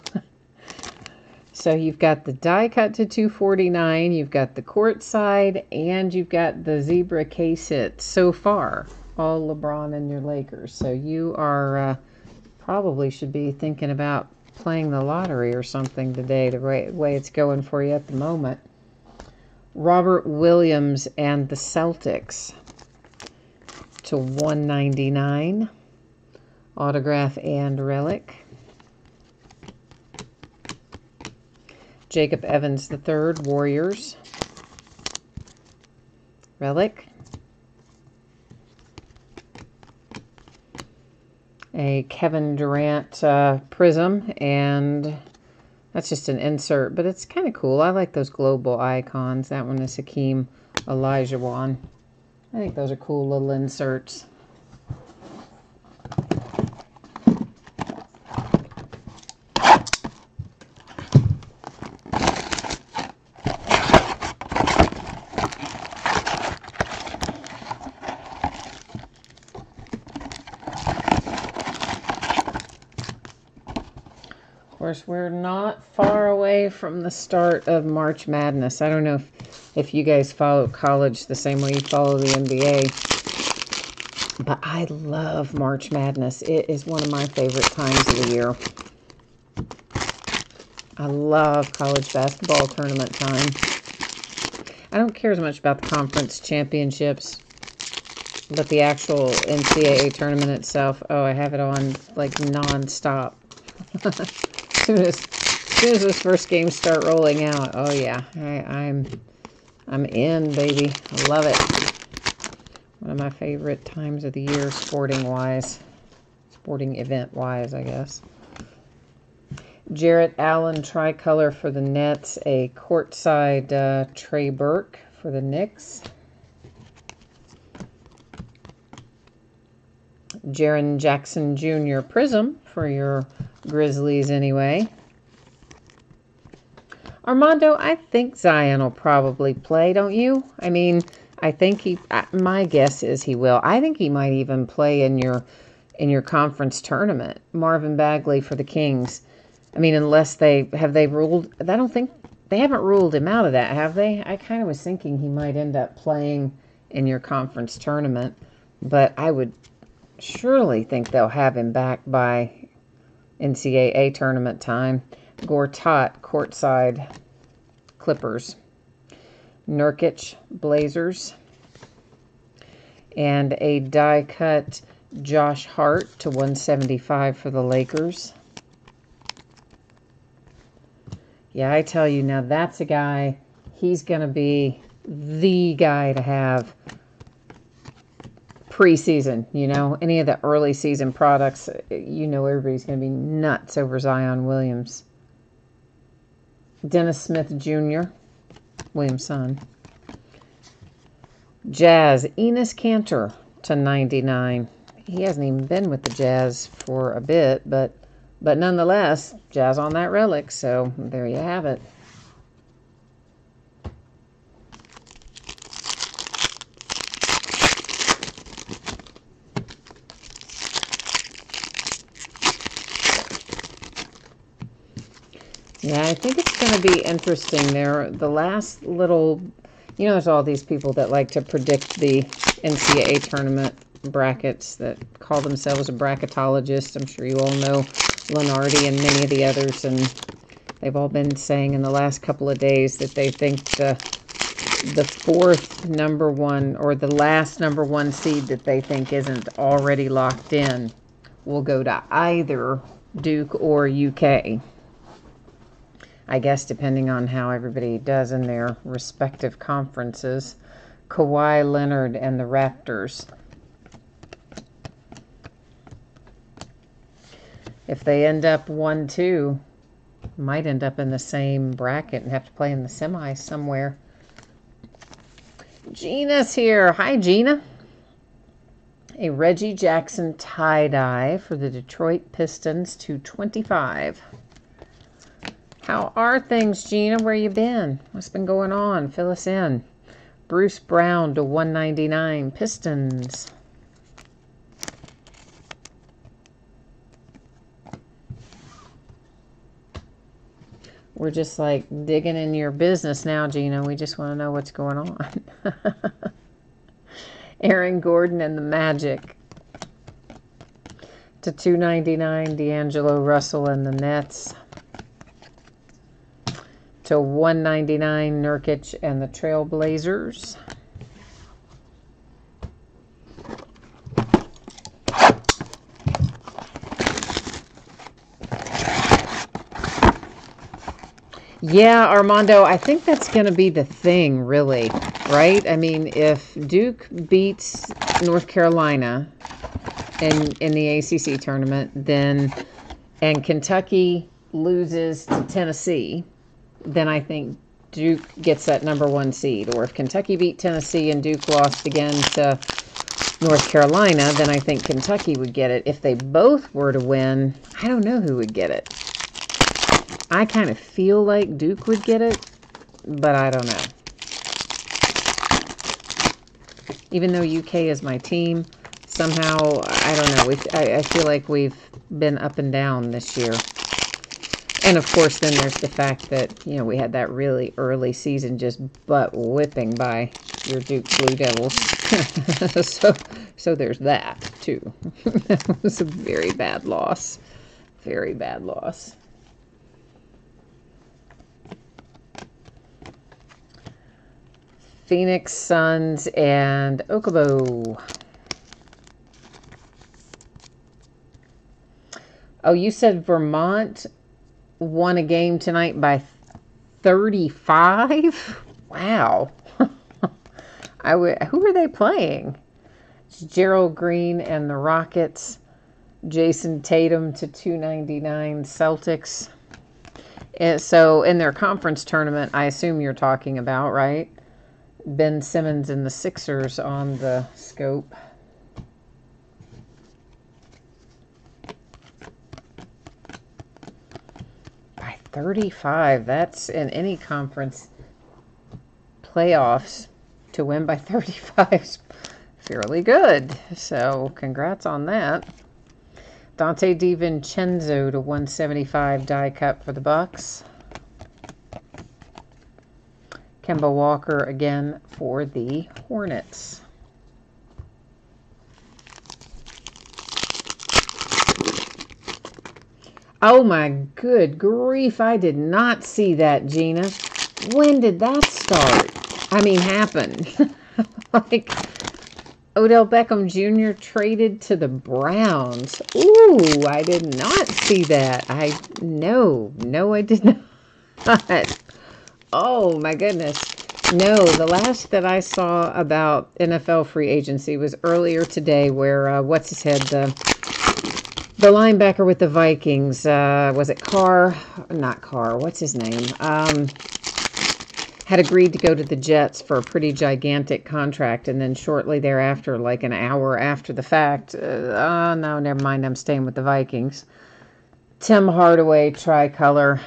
So you've got the die cut to 249, you've got the courtside, and you've got the zebra case hit so far. All LeBron and your Lakers. So you are probably should be thinking about playing the lottery or something today, the way it's going for you at the moment. Robert Williams and the Celtics to 199. Autograph and relic. Jacob Evans III, Warriors. relic. A Kevin Durant prism, and that's just an insert, but it's kind of cool. I like those global icons. That one is Hakeem Olajuwon. I think those are cool little inserts. Of course, we're not far away from the start of March Madness. I don't know if you guys follow college the same way you follow the NBA, but I love March Madness. It is one of my favorite times of the year. I love college basketball tournament time. I don't care as much about the conference championships, but the actual NCAA tournament itself, oh, I have it on like nonstop. As soon as those first games start rolling out, oh yeah, I'm in, baby. I love it. One of my favorite times of the year, sporting event wise, I guess. Jarrett Allen tricolor for the Nets, a courtside Trey Burke for the Knicks. Jaren Jackson Jr. prism for your Grizzlies anyway. Armando, I think Zion will probably play, don't you? I mean, I think my guess is he will. I think he might even play in your conference tournament. Marvin Bagley for the Kings. I mean, unless they ruled, I don't think, they haven't ruled him out of that, have they? I kind of was thinking he might end up playing in your conference tournament, but I would surely think they'll have him back by NCAA tournament time. Gortat, courtside Clippers. Nurkic, Blazers. And a die-cut Josh Hart to 175 for the Lakers. Yeah, I tell you, now that's a guy, he's going to be the guy to have preseason, you know, any of the early season products, you know, everybody's going to be nuts over Zion Williams. Dennis Smith Jr., Williams' son. Jazz, Enes Kanter to 99. He hasn't even been with the Jazz for a bit, but nonetheless, Jazz on that relic, so there you have it. Yeah, I think it's going to be interesting there. The last little, you know, there's all these people that like to predict the NCAA tournament brackets that call themselves a bracketologist. I'm sure you all know Lenardi and many of the others, and they've all been saying in the last couple of days that they think the fourth number one, or the last number one seed that they think isn't already locked in, will go to either Duke or UK. I guess depending on how everybody does in their respective conferences. Kawhi Leonard and the Raptors. If they end up 1-2, might end up in the same bracket and have to play in the semis somewhere. Gina's here. Hi, Gina. A Reggie Jackson tie-dye for the Detroit Pistons to 25. How are things, Gina? Where you been? What's been going on? Fill us in. Bruce Brown to 199. Pistons. We're just like digging in your business now, Gina. We just want to know what's going on. Aaron Gordon and the Magic. To 299. D'Angelo Russell and the Nets. To 199, Nurkic and the Trailblazers. Yeah, Armando, I think that's going to be the thing, really. right? I mean, if Duke beats North Carolina in the ACC tournament, then and Kentucky loses to Tennessee, then I think Duke gets that #1 seed. Or if Kentucky beat Tennessee and Duke lost again to North Carolina, then I think Kentucky would get it. If they both were to win, I don't know who would get it. I kind of feel like Duke would get it, but I don't know. Even though UK is my team, somehow, I don't know, I feel like we've been up and down this year. And of course, then there's the fact that, you know, we had that really early season just butt whipping by your Duke Blue Devils. so there's that, too. That was a very bad loss. Very bad loss. Phoenix Suns and Okobo. Oh, you said Vermont won a game tonight by 35? Wow. Who are they playing? It's Gerald Green and the Rockets. Jason Tatum to 299 Celtics. And so in their conference tournament, I assume you're talking about, right? Ben Simmons and the Sixers on the scope. By 35. That's in any conference playoffs. To win by 35 is fairly good. So congrats on that. Dante DiVincenzo to 175 die cut for the Bucks. Kemba Walker again for the Hornets. Oh my good grief, I did not see that, Gina. When did that start? I mean, happen. Like, Odell Beckham Jr. traded to the Browns. Ooh, I did not see that. No, I did not. Oh my goodness. No, the last that I saw about NFL free agency was earlier today where, what's his head, the linebacker with the Vikings, was it Carr? Not Carr, what's his name? Had agreed to go to the Jets for a pretty gigantic contract, and then shortly thereafter, like an hour after the fact, no, never mind, I'm staying with the Vikings. Tim Hardaway, tricolor,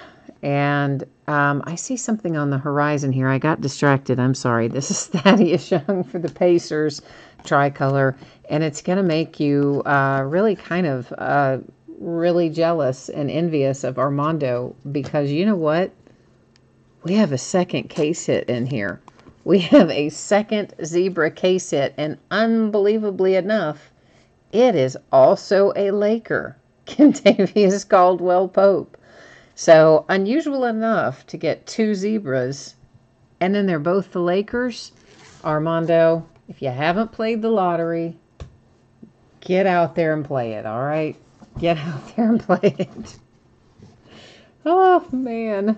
and I see something on the horizon here. I got distracted. I'm sorry. This is Thaddeus Young for the Pacers, tricolor, and it's going to make you really kind of really jealous and envious of Armando, because you know what? We have a second case hit in here. We have a second zebra case hit, and unbelievably enough, it is also a Laker, Kentavious Caldwell-Pope. So, unusual enough to get two zebras, and then they're both the Lakers. Armando, if you haven't played the lottery, get out there and play it, all right? Get out there and play it. Oh, man.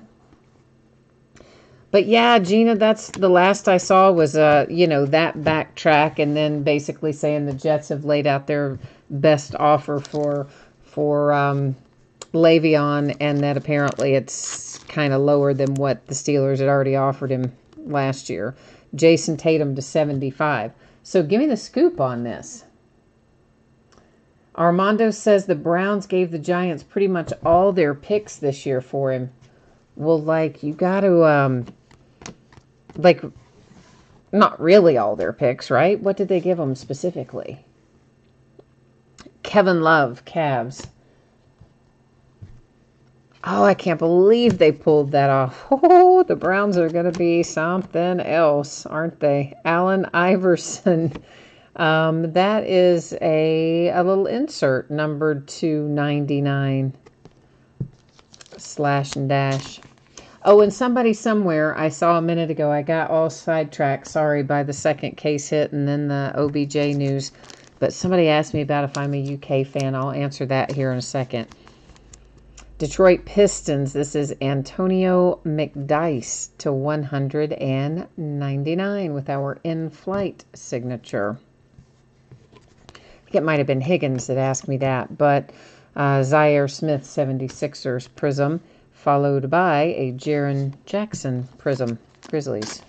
But yeah, Gina, that's the last I saw was, that backtrack, and then basically saying the Jets have laid out their best offer for Le'Veon, and that apparently it's kind of lower than what the Steelers had already offered him last year. Jason Tatum to 75. So give me the scoop on this. Armando says the Browns gave the Giants pretty much all their picks this year for him. Well, you got to, not really all their picks, right? What did they give them specifically? Kevin Love, Cavs. Oh, I can't believe they pulled that off. Oh, the Browns are going to be something else, aren't they? Allen Iverson. That is a little insert numbered to 99 /dash. Oh, and somebody somewhere I saw a minute ago, I got all sidetracked, sorry, by the second case hit and then the OBJ news. But somebody asked me about if I'm a UK fan. I'll answer that here in a second. Detroit Pistons, this is Antonio McDyess to 199 with our in-flight signature. I think it might have been Higgins that asked me that, but Zaire Smith 76ers Prism, followed by a Jaren Jackson Prism, Grizzlies.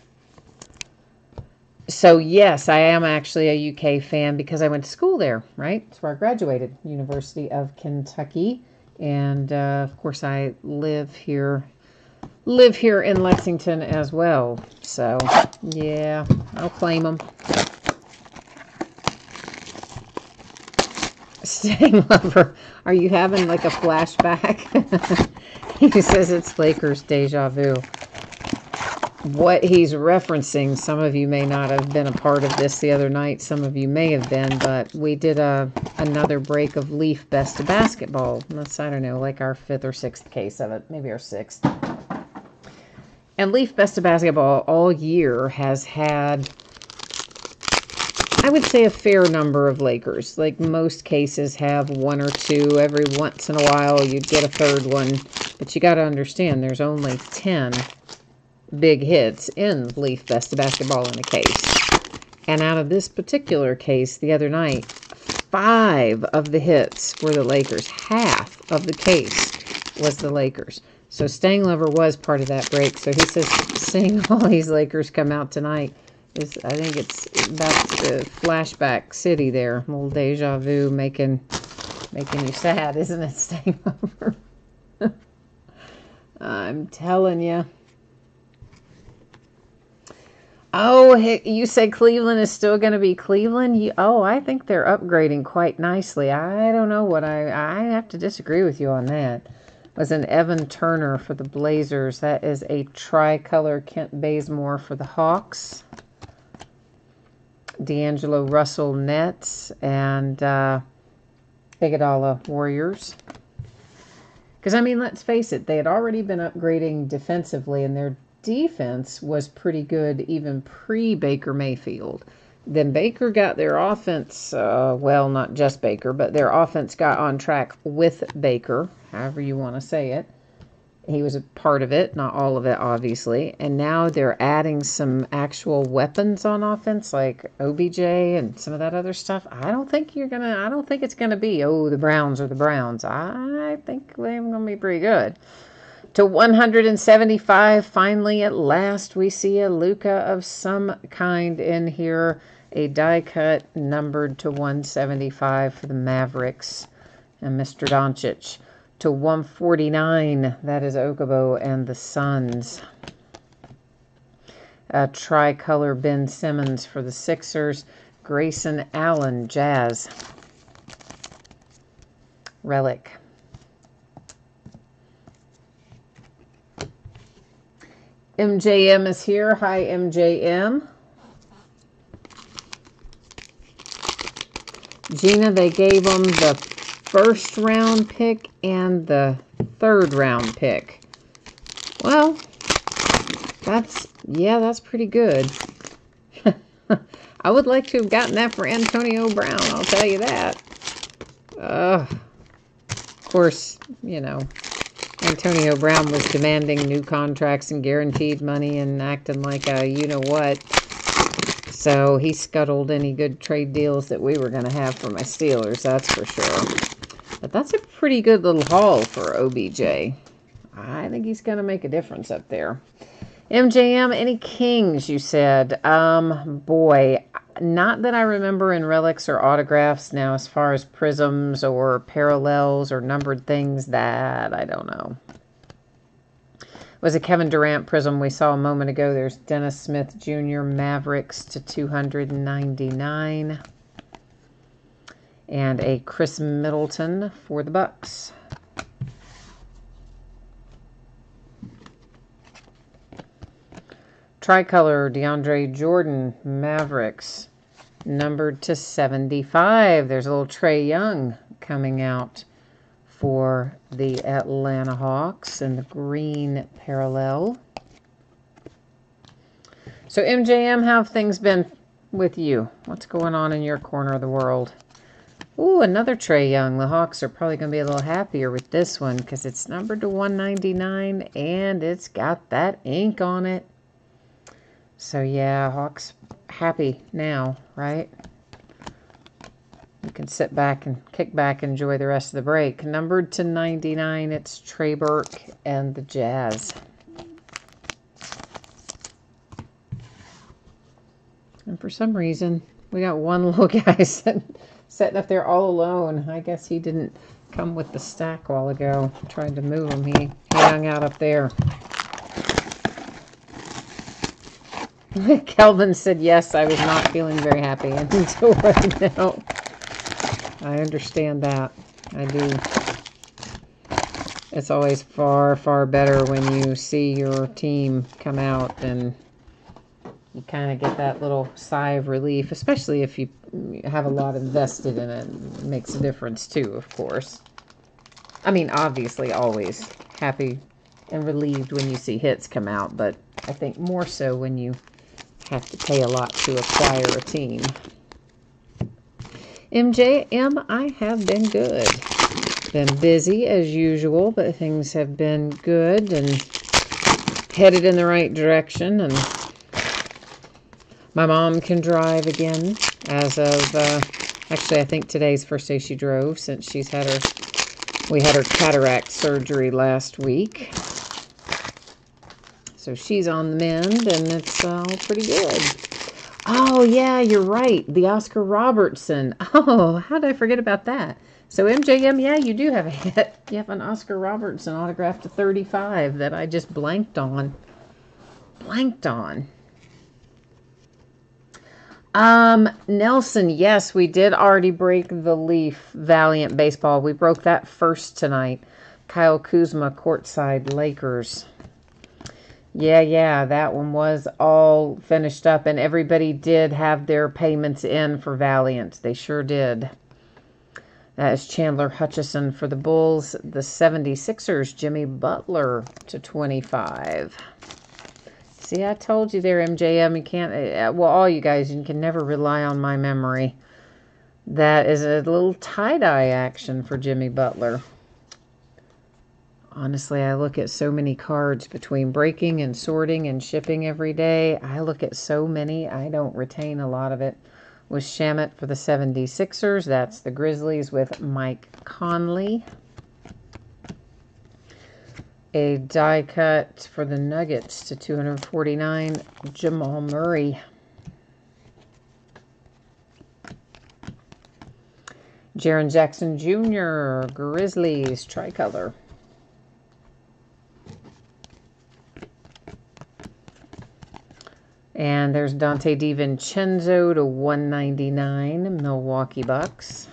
So yes, I am actually a UK fan because I went to school there, right? That's where I graduated, University of Kentucky. And of course, I live here in Lexington as well. So yeah, I'll claim them. Staying Lover, are you having like a flashback? He says it's Lakers deja vu. What he's referencing, some of you may not have been a part of this the other night. Some of you may have been, but we did another break of Leaf Best of Basketball. That's, I don't know, like our 5th or 6th case of it. Maybe our 6th. And Leaf Best of Basketball all year has had, I would say, a fair number of Lakers. Like most cases have 1 or 2. Every once in a while you'd get a 3rd one. But you got to understand there's only 10 big hits in Leaf Best of Basketball in a case. And out of this particular case the other night, 5 of the hits were the Lakers. Half of the case was the Lakers. So Staying Lover was part of that break. So he says seeing all these Lakers come out tonight is, I think it's about the flashback city there. A little deja vu making you sad, isn't it, Staying Lover? I'm telling you. Oh, you said Cleveland is still going to be Cleveland? I think they're upgrading quite nicely. I don't know what I have to disagree with you on that. It was an Evan Turner for the Blazers. That is a tricolor Kent Bazemore for the Hawks. D'Angelo Russell Nets and Iguodala Warriors. Because, I mean, let's face it, they had already been upgrading defensively, and their defense was pretty good even pre-Baker Mayfield. Then Baker got their offense, well, not just Baker, but their offense got on track with Baker, however you want to say it. He was a part of it, not all of it, obviously. And now they're adding some actual weapons on offense, like OBJ and some of that other stuff. I don't think it's gonna be, the Browns are the Browns. I think they're gonna be pretty good. To 175, finally, at last, we see a Luka of some kind in here. A die cut numbered to 175 for the Mavericks and Mr. Doncic. To 149, that is Okubo and the Suns. A tricolor Ben Simmons for the Sixers. Grayson Allen, Jazz. Relic. MJM is here. Hi, MJM. Gina, they gave them the 1st round pick and the 3rd round pick. Well, that's pretty good. I would like to have gotten that for Antonio Brown, I'll tell you that. Of course, Antonio Brown was demanding new contracts and guaranteed money and acting like a you-know-what. So he scuttled any good trade deals that we were going to have for my Steelers, that's for sure. But that's a pretty good little haul for OBJ. I think he's going to make a difference up there. MJM, any Kings, you said? Boy, not that I remember in relics or autographs. Now, as far as prisms or parallels or numbered things, that I don't know. It was a Kevin Durant prism we saw a moment ago. There's Dennis Smith Jr. Mavericks to 299. And a Chris Middleton for the Bucks. Tricolor DeAndre Jordan Mavericks, numbered to 75. There's a little Trae Young coming out for the Atlanta Hawks in the green parallel. So MJM, how have things been with you? What's going on in your corner of the world? Ooh, another Trae Young. The Hawks are probably going to be a little happier with this one because it's numbered to 199 and it's got that ink on it. So, yeah, Hawks happy now, right? You can sit back and kick back and enjoy the rest of the break. Numbered to 99, it's Trey Burke and the Jazz. And for some reason, we got one little guy sitting up there all alone. I guess he didn't come with the stack a while ago. Tried to move him. He hung out up there. Kelvin said, yes, I was not feeling very happy until right now. I understand that. I do. It's always far, far better when you see your team come out and you kind of get that little sigh of relief, especially if you have a lot invested in it. It makes a difference too, of course. I mean, obviously, always happy and relieved when you see hits come out, but I think more so when you have to pay a lot to acquire a team. MJM, I have been good. Been busy as usual, but things have been good and headed in the right direction. And my mom can drive again as of, actually, I think today's the first day she drove since we had her cataract surgery last week. So she's on the mend, and it's all pretty good. Oh, yeah, you're right. The Oscar Robertson. Oh, how did I forget about that? So, MJM, yeah, you do have a hit. You have an Oscar Robertson autographed to 35 that I just blanked on. Nelson, yes, we did already break the Leaf Valiant Baseball. We broke that first tonight. Kyle Kuzma, courtside Lakers. Yeah, that one was all finished up, and everybody did have their payments in for Valiant. They sure did. That is Chandler Hutchison for the Bulls. The 76ers, Jimmy Butler to 25. See, I told you there, MJM, you can't, well, all you guys, you can never rely on my memory. That is a little tie-dye action for Jimmy Butler. Honestly, I look at so many cards between breaking and sorting and shipping every day. I look at so many, I don't retain a lot of it. Was Shamet for the 76ers. That's the Grizzlies with Mike Conley. A die cut for the Nuggets to 249, Jamal Murray. Jaren Jackson Jr., Grizzlies, tricolor. And there's Dante DiVincenzo to 199, Milwaukee Bucks.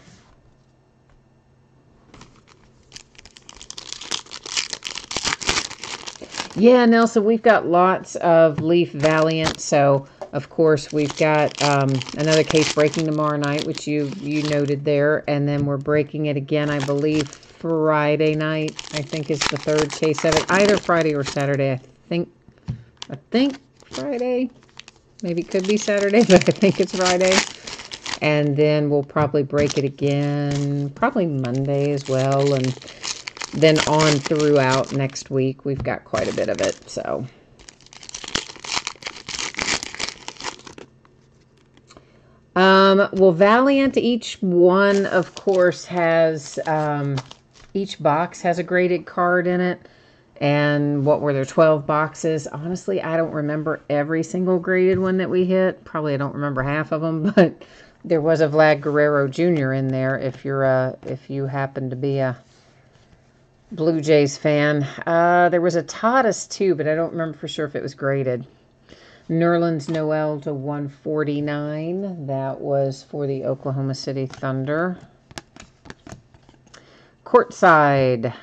Yeah, Nelson, we've got lots of Leaf Valiant. So, of course, we've got another case breaking tomorrow night, which you noted there. And then we're breaking it again, I believe, Friday night. I think is the third case of it. Either Friday or Saturday, I think Friday. Maybe it could be Saturday, but I think it's Friday. And then we'll probably break it again, probably Monday as well. And then on throughout next week, we've got quite a bit of it. So, well, Valiant, each one, of course, has, each box has a graded card in it. And what were there, 12 boxes? Honestly, I don't remember every single graded one that we hit. Probably I don't remember half of them, but there was a Vlad Guerrero Jr. in there if you happen to be a Blue Jays fan. There was a Tatis too, but I don't remember for sure if it was graded. Nerlens Noel to 149. That was for the Oklahoma City Thunder. Courtside.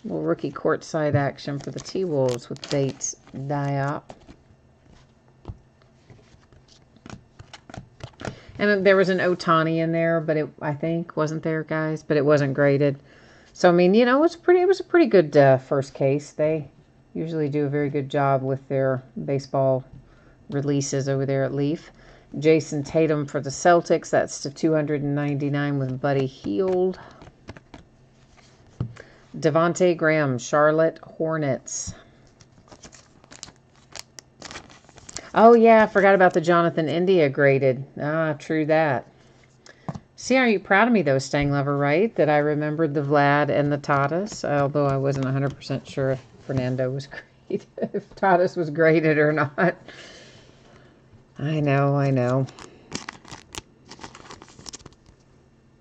Little rookie courtside action for the T-Wolves with Bates Diop. And there was an Ohtani in there, but I think wasn't there, guys, but it wasn't graded. So I mean, you know, it was a pretty good first case. They usually do a very good job with their baseball releases over there at Leaf. Jason Tatum for the Celtics. That's to 299 with Buddy Hield. Devontae Graham, Charlotte Hornets. Oh, yeah, I forgot about the Jonathan India graded. Ah, true that. See, are you proud of me, though, Stang Lover, right? That I remembered the Vlad and the Tatis, although I wasn't 100% sure if Fernando was graded, if Tatis was graded or not. I know.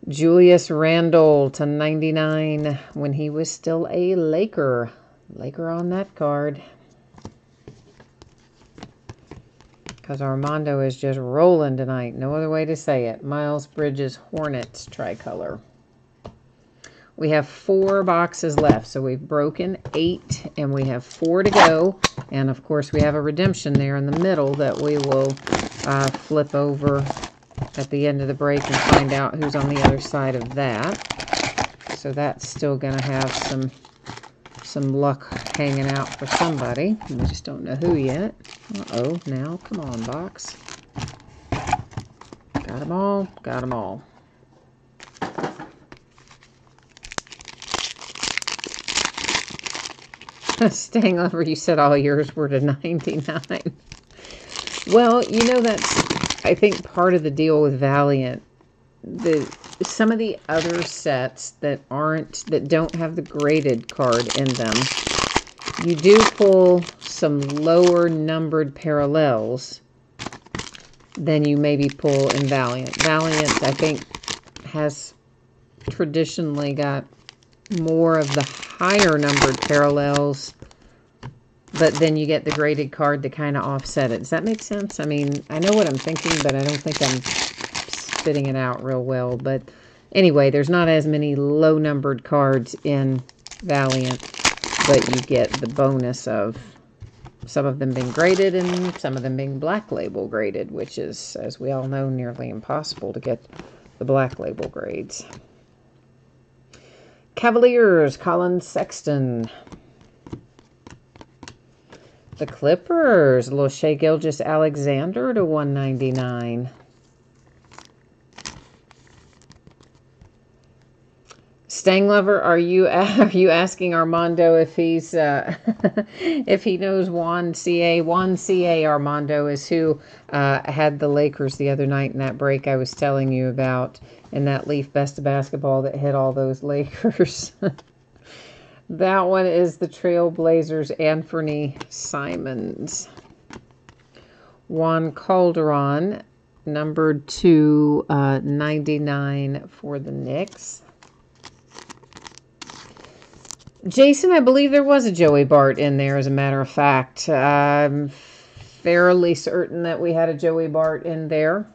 Julius Randle to 99 when he was still a Laker. Laker on that card. Because Armando is just rolling tonight. No other way to say it. Miles Bridges Hornets tricolor. We have 4 boxes left. So we've broken 8 and we have 4 to go. And of course we have a redemption there in the middle that we will flip over at the end of the break and find out who's on the other side of that. So that's still going to have some luck hanging out for somebody. We just don't know who yet. Uh-oh, now, come on, box. Got them all, got them all. Staying Lover, you said all yours were to 99. Well, you know, that's, I think, part of the deal with Valiant. Some of the other sets that don't have the graded card in them, you do pull some lower numbered parallels than you maybe pull in Valiant. Valiant, I think, has traditionally got more of the higher numbered parallels, but then you get the graded card to kind of offset it. Does that make sense? I mean, I know what I'm thinking, but I don't think I'm spitting it out real well. But anyway, there's not as many low-numbered cards in Valiant, but you get the bonus of some of them being graded and some of them being black label graded, which is, as we all know, nearly impossible to get the black label grades. Cavaliers, Colin Sexton. The Clippers, little Shai Gilgeous-Alexander to 199. Stang Lover, are you asking Armando if he's if he knows Juan C.A.? Juan C.A. Armando is who had the Lakers the other night in that break I was telling you about, in that Leaf Best of Basketball that hit all those Lakers. That one is the Trailblazers, Anthony Simons. Juan Calderon, numbered to 99 for the Knicks. Jason, I believe there was a Joey Bart in there, as a matter of fact. I'm fairly certain that we had a Joey Bart in there.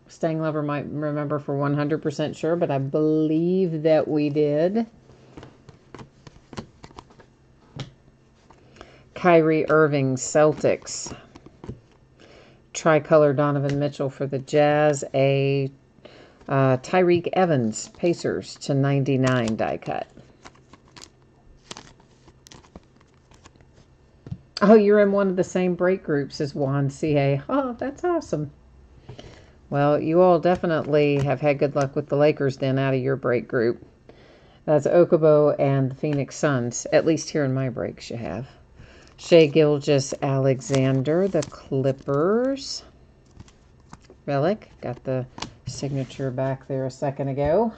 Stang Lover might remember for 100% sure, but I believe that we did. Kyrie Irving, Celtics. Tricolor Donovan Mitchell for the Jazz. A Tyreke Evans, Pacers to 99 die cut. Oh, you're in one of the same break groups as Juan C.A. Oh, that's awesome. Well, you all definitely have had good luck with the Lakers then out of your break group. That's Okubo and the Phoenix Suns. At least here in my breaks you have. Shai Gilgeous-Alexander, the Clippers. Relic. Got the signature back there a second ago.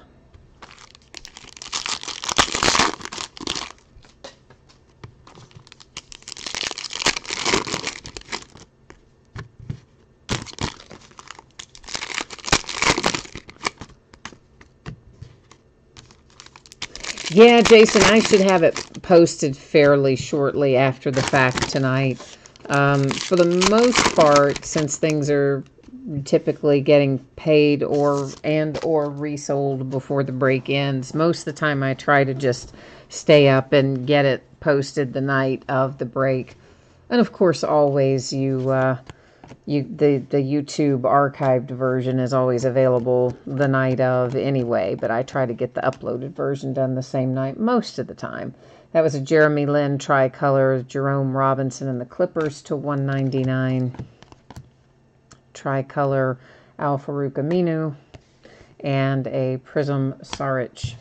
Yeah, Jason, I should have it posted fairly shortly after the fact tonight. For the most part, since things are typically getting paid or resold before the break ends, most of the time I try to just stay up and get it posted the night of the break. And of course, always the YouTube archived version is always available the night of anyway, but I try to get the uploaded version done the same night most of the time. That was a Jeremy Lin tricolor, Jerome Robinson and the Clippers to 199. Tricolor Al-Farouq Aminu, and a Prism Saric.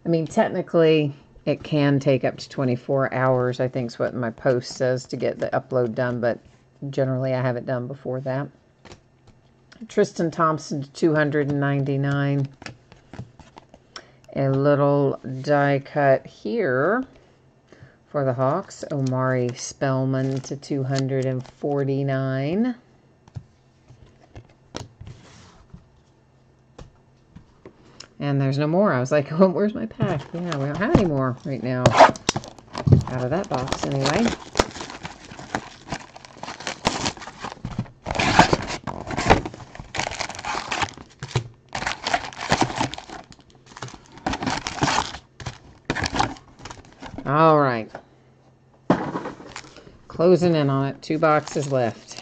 I mean, technically, it can take up to 24 hours, I think is what my post says, to get the upload done, but generally I have it done before that. Tristan Thompson to 299. A little die cut here for the Hawks. Omari Spellman to 249. And there's no more. I was like, oh, where's my pack? Yeah, we don't have any more right now. Out of that box, anyway. All right. Closing in on it. 2 boxes left.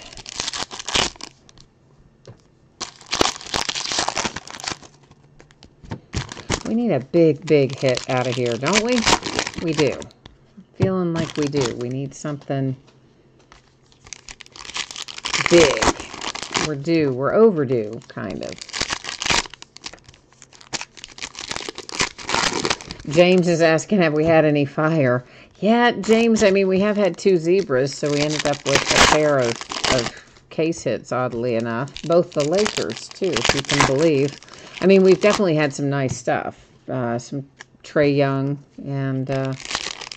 We need a big, big hit out of here, don't we? We do. Feeling like we do. We need something big. We're due. We're overdue, kind of. James is asking, have we had any fire? Yeah, James, I mean, we have had 2 zebras, so we ended up with a pair of case hits, oddly enough. Both the Lakers, too, if you can believe. I mean, we've definitely had some nice stuff. Some Trae Young and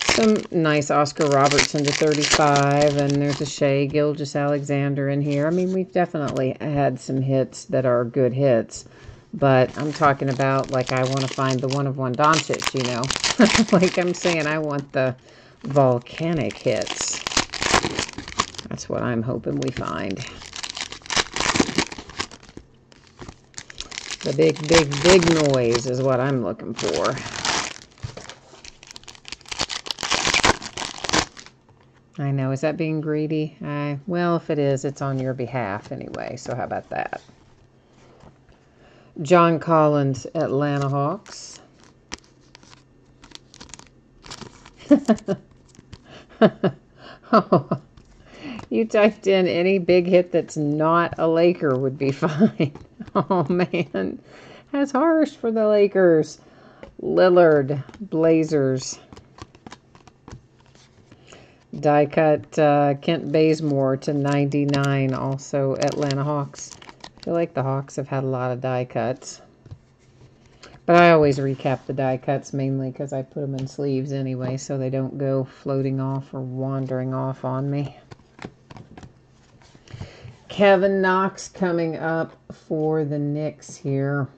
some nice Oscar Robertson to 35. And there's a Shea Gilgeous-Alexander in here. I mean, we've definitely had some hits that are good hits. But I'm talking about, like, I want to find the one-of-one Doncic, you know. Like I'm saying, I want the volcanic hits. That's what I'm hoping we find. The big, big, big noise is what I'm looking for. I know, is that being greedy? Well, if it is, it's on your behalf anyway, so how about that? John Collins, Atlanta Hawks. Oh, you typed in any big hit that's not a Laker would be fine. Oh, man. That's harsh for the Lakers. Lillard, Blazers. Die cut Kent Bazemore to 99, also Atlanta Hawks. I feel like the Hawks have had a lot of die cuts. But I always recap the die cuts mainly because I put them in sleeves anyway so they don't go floating off or wandering off on me. Kevin Knox coming up for the Knicks here.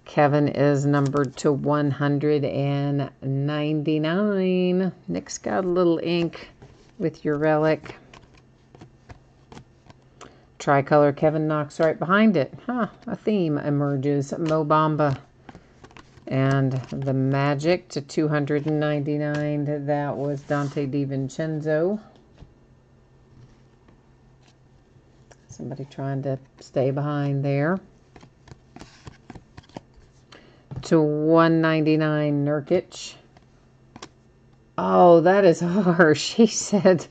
Kevin is numbered to 199. Knicks got a little ink with your relic. Tricolor Kevin Knox right behind it. Huh, a theme emerges. Mo Bamba. And the Magic to 299. That was Dante DiVincenzo. Somebody trying to stay behind there. To 199 Nurkic. Oh, that is harsh. He said,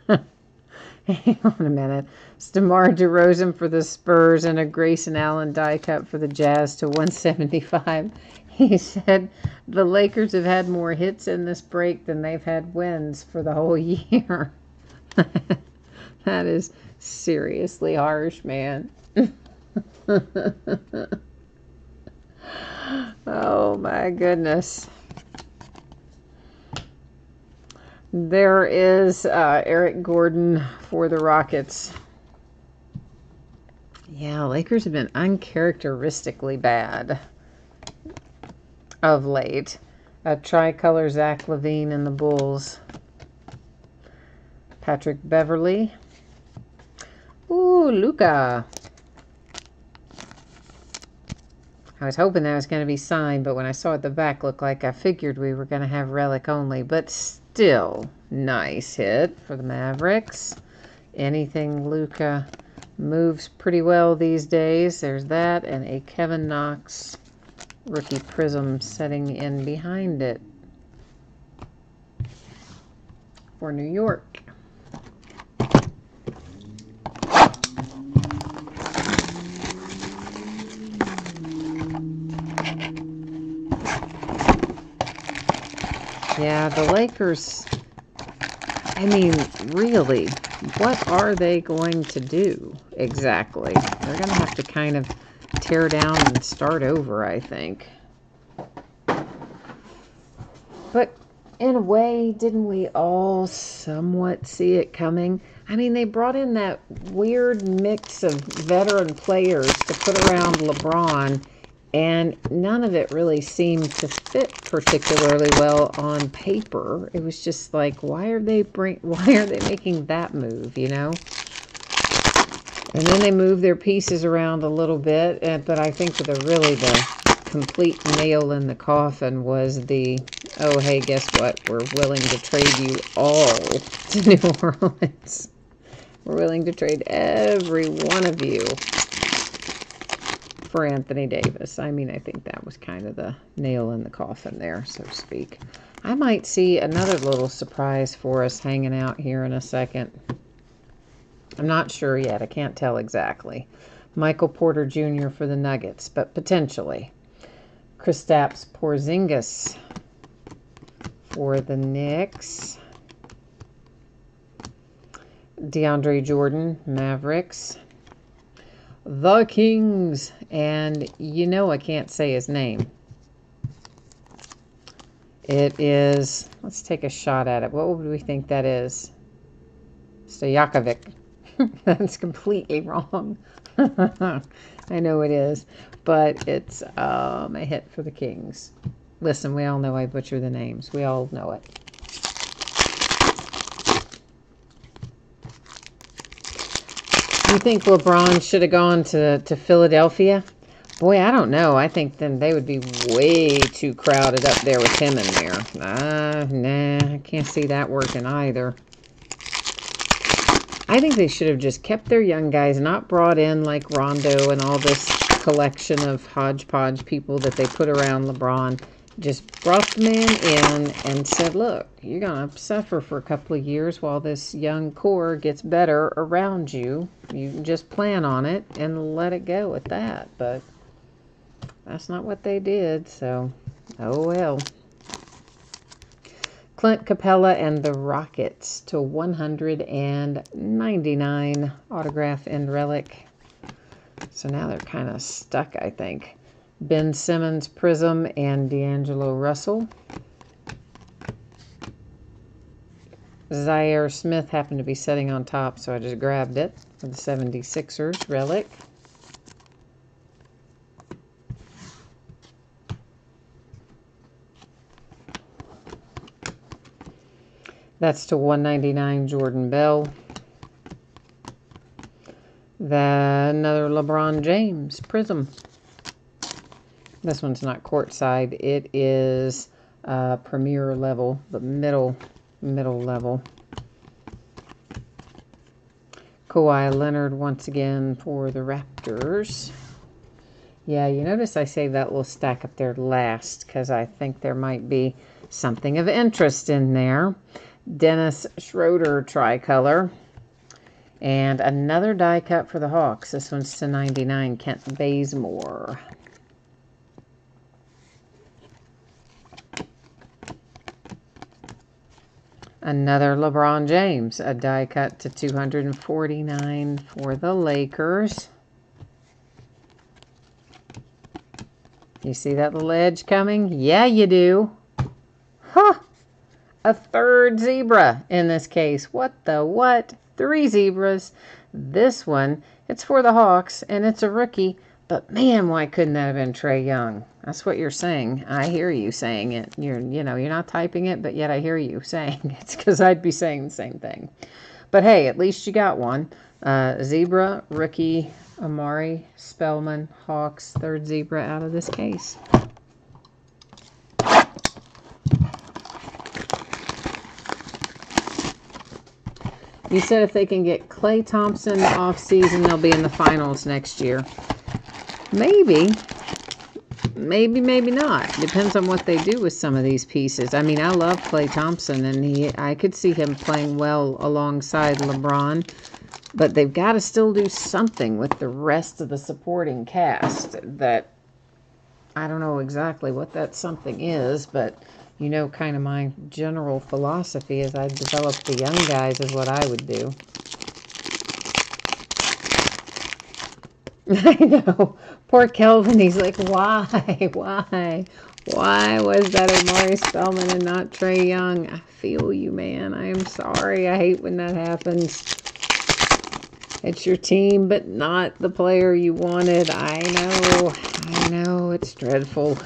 hang on a minute. It's DeMar DeRozan for the Spurs and a Grayson Allen die cut for the Jazz to 175. He said the Lakers have had more hits in this break than they've had wins for the whole year. That is seriously harsh, man. Oh, my goodness. There is Eric Gordon for the Rockets. Yeah, Lakers have been uncharacteristically bad of late. A tricolor Zach LaVine and the Bulls. Patrick Beverly. Ooh, Luka. I was hoping that was going to be signed, but when I saw it the back look like, I figured we were going to have relic only. But still, nice hit for the Mavericks. Anything Luka moves pretty well these days. There's that, and a Kevin Knox rookie prism setting in behind it. for New York. Yeah, the Lakers, I mean, really, what are they going to do exactly? They're going to have to kind of tear down and start over, I think. But in a way, didn't we all somewhat see it coming? I mean, they brought in that weird mix of veteran players to put around LeBron, and none of it really seemed to fit particularly well on paper. It was just like, why are they making that move, you know? And then they move their pieces around a little bit, but I think the complete nail in the coffin was oh, hey, guess what? We're willing to trade you all to New Orleans. We're willing to trade every one of you for Anthony Davis. I mean, I think that was kind of the nail in the coffin there, so to speak. I might see another little surprise for us hanging out here in a second. I'm not sure yet. I can't tell exactly. Michael Porter Jr. for the Nuggets, but potentially. Kristaps Porzingis for the Knicks. DeAndre Jordan, Mavericks. The Kings, and you know I can't say his name. It is, let's take a shot at it. What would we think that is? Stojakovic. That's completely wrong. I know it is, but it's a hit for the Kings. Listen, we all know I butcher the names. We all know it. You think LeBron should have gone to Philadelphia? Boy, I don't know. I think then they would be way too crowded up there with him in there. Nah, I can't see that working either. I think they should have just kept their young guys, not brought in like Rondo and all this collection of hodgepodge people that they put around LeBron. Just brought the man in and said, look, you're going to suffer for a couple of years while this young core gets better around you. You can just plan on it and let it go at that. But that's not what they did, so oh well. Clint Capella and the Rockets to 199 autograph and relic. So now they're kind of stuck, I think. Ben Simmons, Prism, and D'Angelo Russell. Zaire Smith happened to be sitting on top, so I just grabbed it for the 76ers relic. That's to 199 Jordan Bell. Another LeBron James Prism. This one's not courtside. It is premier level, the middle level. Kawhi Leonard once again for the Raptors. Yeah, you notice I saved that little stack up there last because I think there might be something of interest in there. Dennis Schroeder tricolor. And another die cut for the Hawks. This one's to 99, Kent Bazemore. Another LeBron James, a die cut to 249 for the Lakers. You see that little edge coming? Yeah, you do. Huh. A third zebra in this case. What the what? 3 zebras. This one, it's for the Hawks, and it's a rookie. But man, why couldn't that have been Trae Young? That's what you're saying. I hear you saying it. You're not typing it, but yet I hear you saying it. It's because I'd be saying the same thing. But hey, at least you got one. Zebra, rookie, Amari Spellman, Hawks, third zebra out of this case. You said if they can get Klay Thompson off season, they'll be in the finals next year. Maybe. maybe, maybe not. Depends on what they do with some of these pieces. I mean, I love Klay Thompson, and I could see him playing well alongside LeBron. But they've got to still do something with the rest of the supporting cast that I don't know exactly what that something is, but you know, kind of my general philosophy as I develop the young guys is what I would do. I know. Poor Kelvin, he's like, why? Why was that Omari Spellman and not Trae Young? I feel you, man. I am sorry. I hate when that happens. It's your team, but not the player you wanted. I know. It's dreadful.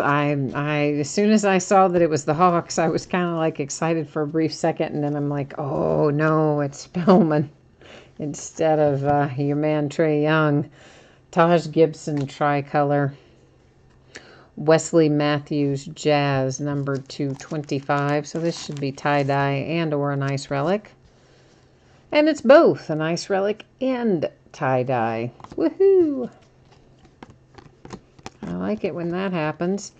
As soon as I saw that it was the Hawks, I was kind of like excited for a brief second, and then I'm like, oh no, it's Spellman instead of your man Trae Young. Taj Gibson tricolor. Wesley Matthews Jazz number 225. So this should be tie-dye and or a nice relic. And it's both a nice relic and tie-dye. Woohoo! I like it when that happens.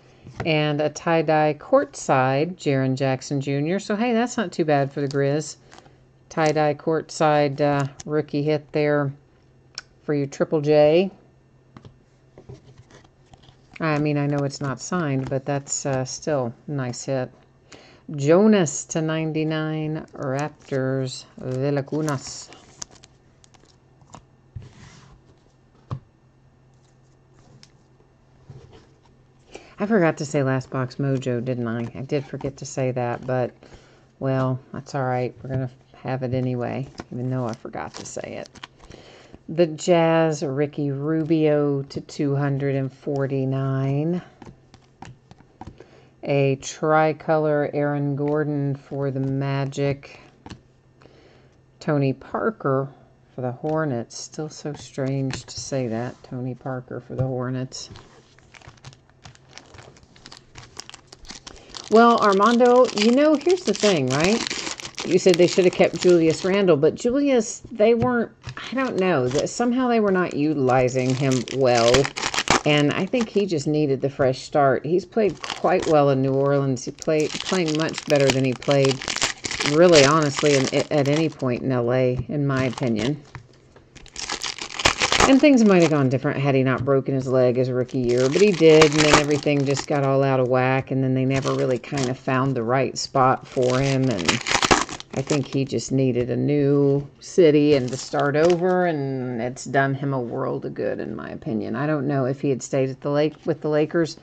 And a tie-dye courtside, Jaren Jackson Jr. So, hey, that's not too bad for the Grizz. Tie-dye courtside rookie hit there for you, Triple J. I mean, I know it's not signed, but that's still a nice hit. Jonas /99 Raptors Valanciunas. I forgot to say Last Box Mojo, didn't I? I did forget to say that, but, well, that's all right. We're going to have it anyway, even though I forgot to say it. The Jazz, Ricky Rubio /249. A tricolor Aaron Gordon for the Magic. Tony Parker for the Hornets. Still so strange to say that. Tony Parker for the Hornets. Well, Armando, you know, here's the thing, right? You said they should have kept Julius Randle, but Julius, they weren't, I don't know, somehow they were not utilizing him well, and I think he just needed the fresh start. He's played quite well in New Orleans. He playing much better than he played, really, honestly, at any point in LA, in my opinion. And things might have gone different had he not broken his leg his rookie year, but he did, and then everything just got all out of whack, and then they never really kind of found the right spot for him, and I think he just needed a new city and to start over, and it's done him a world of good, in my opinion. I don't know if he had stayed at with the Lakers.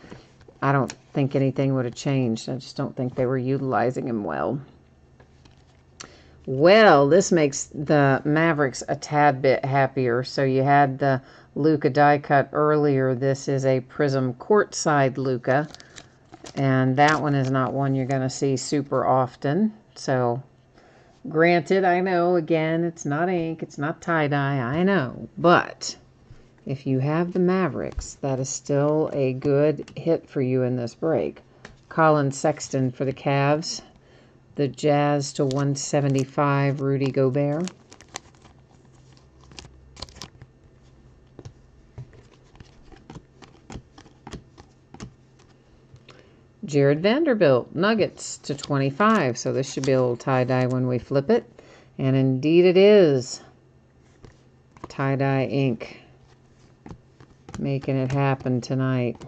I don't think anything would have changed. I just don't think they were utilizing him well. Well, this makes the Mavericks a tad bit happier. So you had the Luka die cut earlier. This is a Prism courtside Luka, and that one is not one you're going to see super often. So granted, I know, again, it's not ink, it's not tie-dye, I know. But if you have the Mavericks, that is still a good hit for you in this break. Colin Sexton for the Cavs. The Jazz /175, Rudy Gobert. Jared Vanderbilt, Nuggets /25. So this should be a little tie-dye when we flip it. And indeed it is. Tie-dye ink. Making it happen tonight.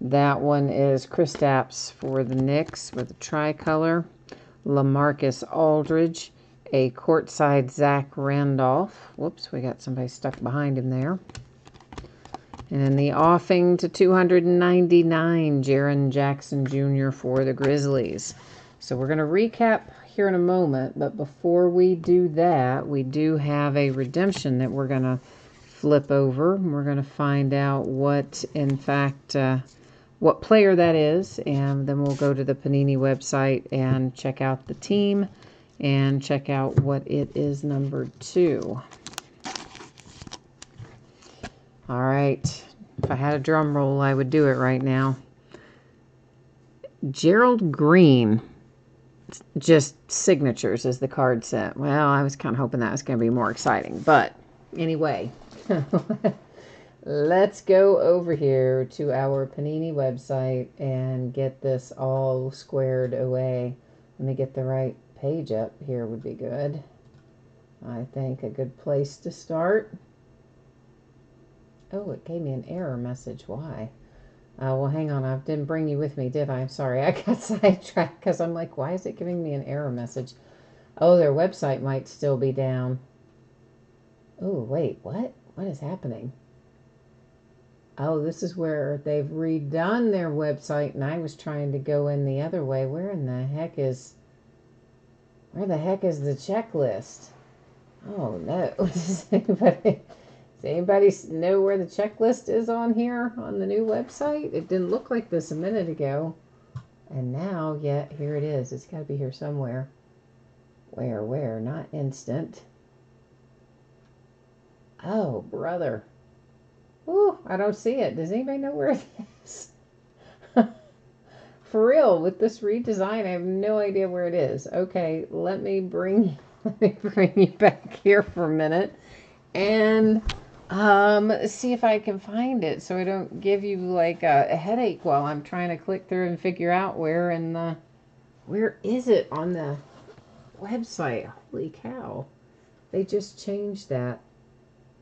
That one is Kristaps for the Knicks with a tricolor. LaMarcus Aldridge, a courtside Zach Randolph. Whoops, we got somebody stuck behind him there. And then the offing /299, Jaren Jackson Jr. for the Grizzlies. So we're going to recap here in a moment, but before we do that, we do have a redemption that we're going to flip over. We're going to find out what, in fact, what player that is, and then we'll go to the Panini website and check out the team and check out what it is number 2. All right, if I had a drum roll, I would do it right now. Gerald Green, just signatures as the card set. Well, I was kind of hoping that was going to be more exciting. But anyway, let's go over here to our Panini website and get this all squared away. Let me get the right page up here would be good. I think a good place to start. Oh, it gave me an error message. Why? Well, hang on. I didn't bring you with me, did I? I'm sorry. I got sidetracked because I'm like, why is it giving me an error message? Oh, their website might still be down. Oh, wait. What? What is happening? Oh, this is where they've redone their website, and I was trying to go in the other way. Where the heck is the checklist? Oh, no. Does anybody know where the checklist is on here on the new website? It didn't look like this a minute ago. And now, yeah, here it is. It's got to be here somewhere. Where? Not instant. Oh, brother. Ooh, I don't see it. Does anybody know where it is? For real, with this redesign, I have no idea where it is. Okay, let me bring you back here for a minute and see if I can find it so I don't give you like a headache while I'm trying to click through and figure out where is it on the website. Holy cow. They just changed that.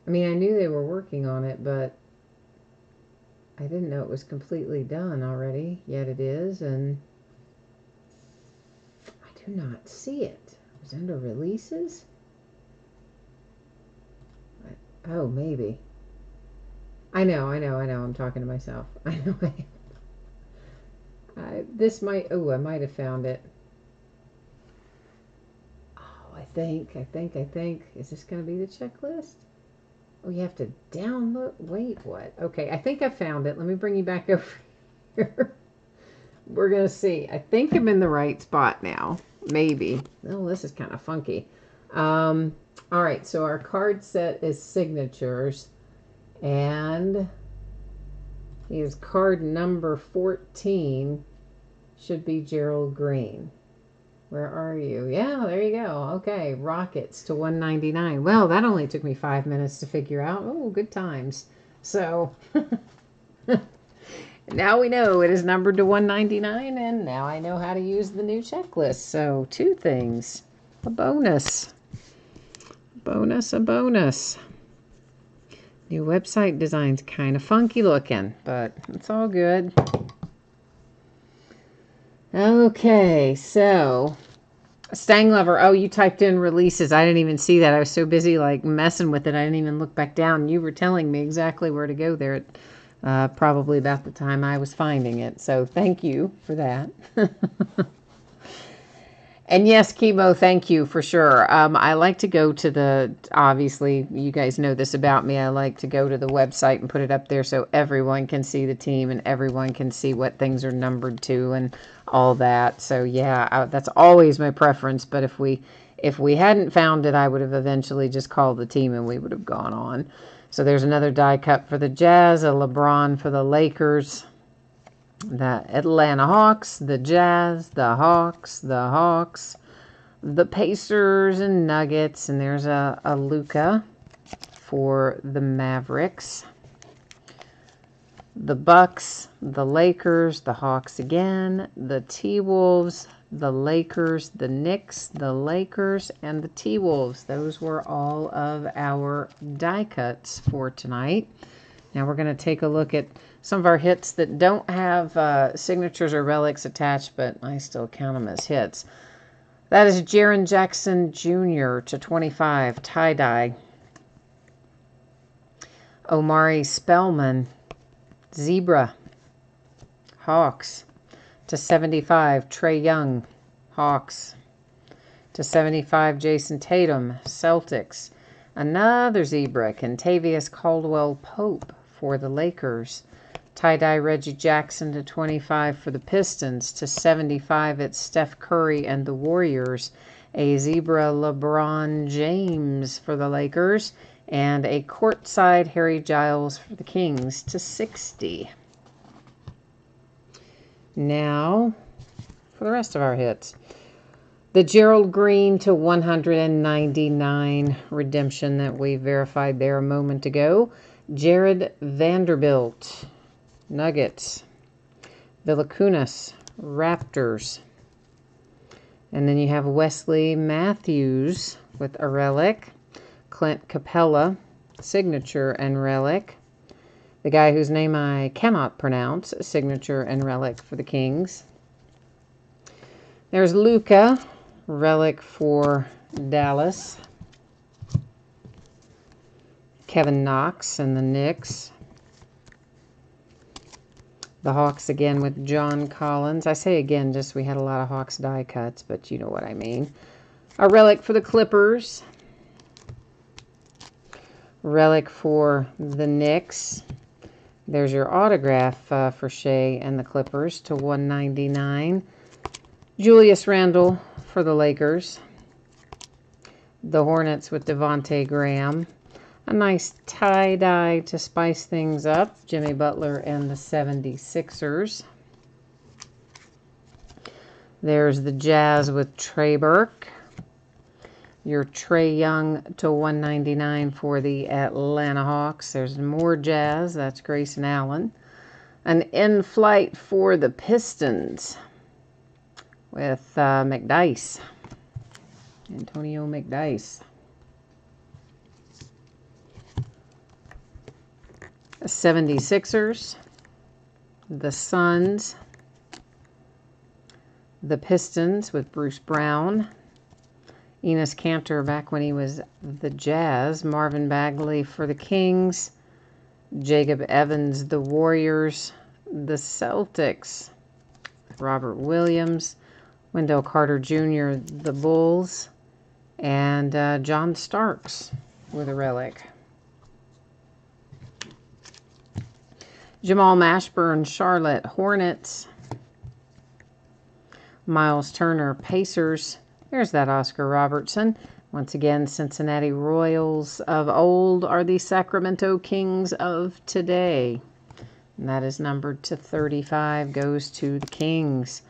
I mean, I knew they were working on it, but I didn't know it was completely done already. Yet it is, and I do not see it. It was under releases? Oh, maybe. I know. I'm talking to myself. I know this might... Oh, I might have found it. Oh, I think. Is this going to be the checklist? Oh, you have to download. Wait, what? Okay, I think I found it. Let me bring you back over here. We're going to see. I think I'm in the right spot now. Maybe. Oh, this is kind of funky. All right, so our card set is signatures. And his card number 14 should be Gerald Green. Where are you? Yeah, there you go. Okay, Rockets to 199. Well, that only took me 5 minutes to figure out. Oh, good times. So, now we know it is numbered to 199, and now I know how to use the new checklist. So, 2 things. A bonus. A bonus. New website design's kind of funky looking, but it's all good. Okay, so Stang Lover. Oh, you typed in releases. I didn't even see that. I was so busy like messing with it. I didn't even look back down. You were telling me exactly where to go there at probably about the time I was finding it. So thank you for that. And yes, Chemo, thank you for sure. I like to go to obviously, you guys know this about me. I like to go to the website and put it up there so everyone can see the team and everyone can see what things are numbered to and all that. So yeah, that's always my preference. But if we hadn't found it, I would have eventually just called the team and we would have gone on. So there's another die cut for the Jazz, a LeBron for the Lakers. The Atlanta Hawks, the Jazz, the Hawks, the Pacers and Nuggets, and there's a Luka for the Mavericks. The Bucks, the Lakers, the Hawks again, the T-Wolves, the Lakers, the Knicks, the Lakers, and the T-Wolves. Those were all of our die cuts for tonight. Now we're going to take a look at some of our hits that don't have signatures or relics attached, but I still count them as hits. That is Jaren Jackson Jr. to 25, tie-dye. Omari Spellman, Zebra, Hawks. To 75, Trae Young, Hawks. To 75, Jason Tatum, Celtics. Another Zebra, Kentavious Caldwell-Pope for the Lakers. Tie-dye Reggie Jackson to 25 for the Pistons. To 75, it's Steph Curry and the Warriors. A Zebra LeBron James for the Lakers. And a courtside Harry Giles for the Kings to 60. Now, for the rest of our hits. The Gerald Green to 199 redemption that we verified there a moment ago. Jared Vanderbilt, Nuggets. Villacunas, Raptors. And then you have Wesley Matthews with a relic. Clint Capella, signature and relic. The guy whose name I cannot pronounce, signature and relic for the Kings. There's Luka, relic for Dallas. Kevin Knox and the Knicks. The Hawks again with John Collins. I say again, just we had a lot of Hawks die cuts, but you know what I mean. A relic for the Clippers. Relic for the Knicks. There's your autograph for Shea and the Clippers to 199. Julius Randle for the Lakers. The Hornets with Devontae Graham. A nice tie-dye to spice things up. Jimmy Butler and the 76ers. There's the Jazz with Trey Burke. Your Trae Young to 199 for the Atlanta Hawks. There's more Jazz. That's Grayson Allen. An in-flight for the Pistons with McDyess. Antonio McDyess. 76ers, the Suns, the Pistons with Bruce Brown, Enes Kanter back when he was the Jazz, Marvin Bagley for the Kings, Jacob Evans, the Warriors, the Celtics, Robert Williams, Wendell Carter Jr., the Bulls, and John Starks with a relic. Jamal Mashburn, Charlotte Hornets. Miles Turner, Pacers. There's that Oscar Robertson. Once again, Cincinnati Royals of old are the Sacramento Kings of today. And that is numbered to 35, goes to the Kings.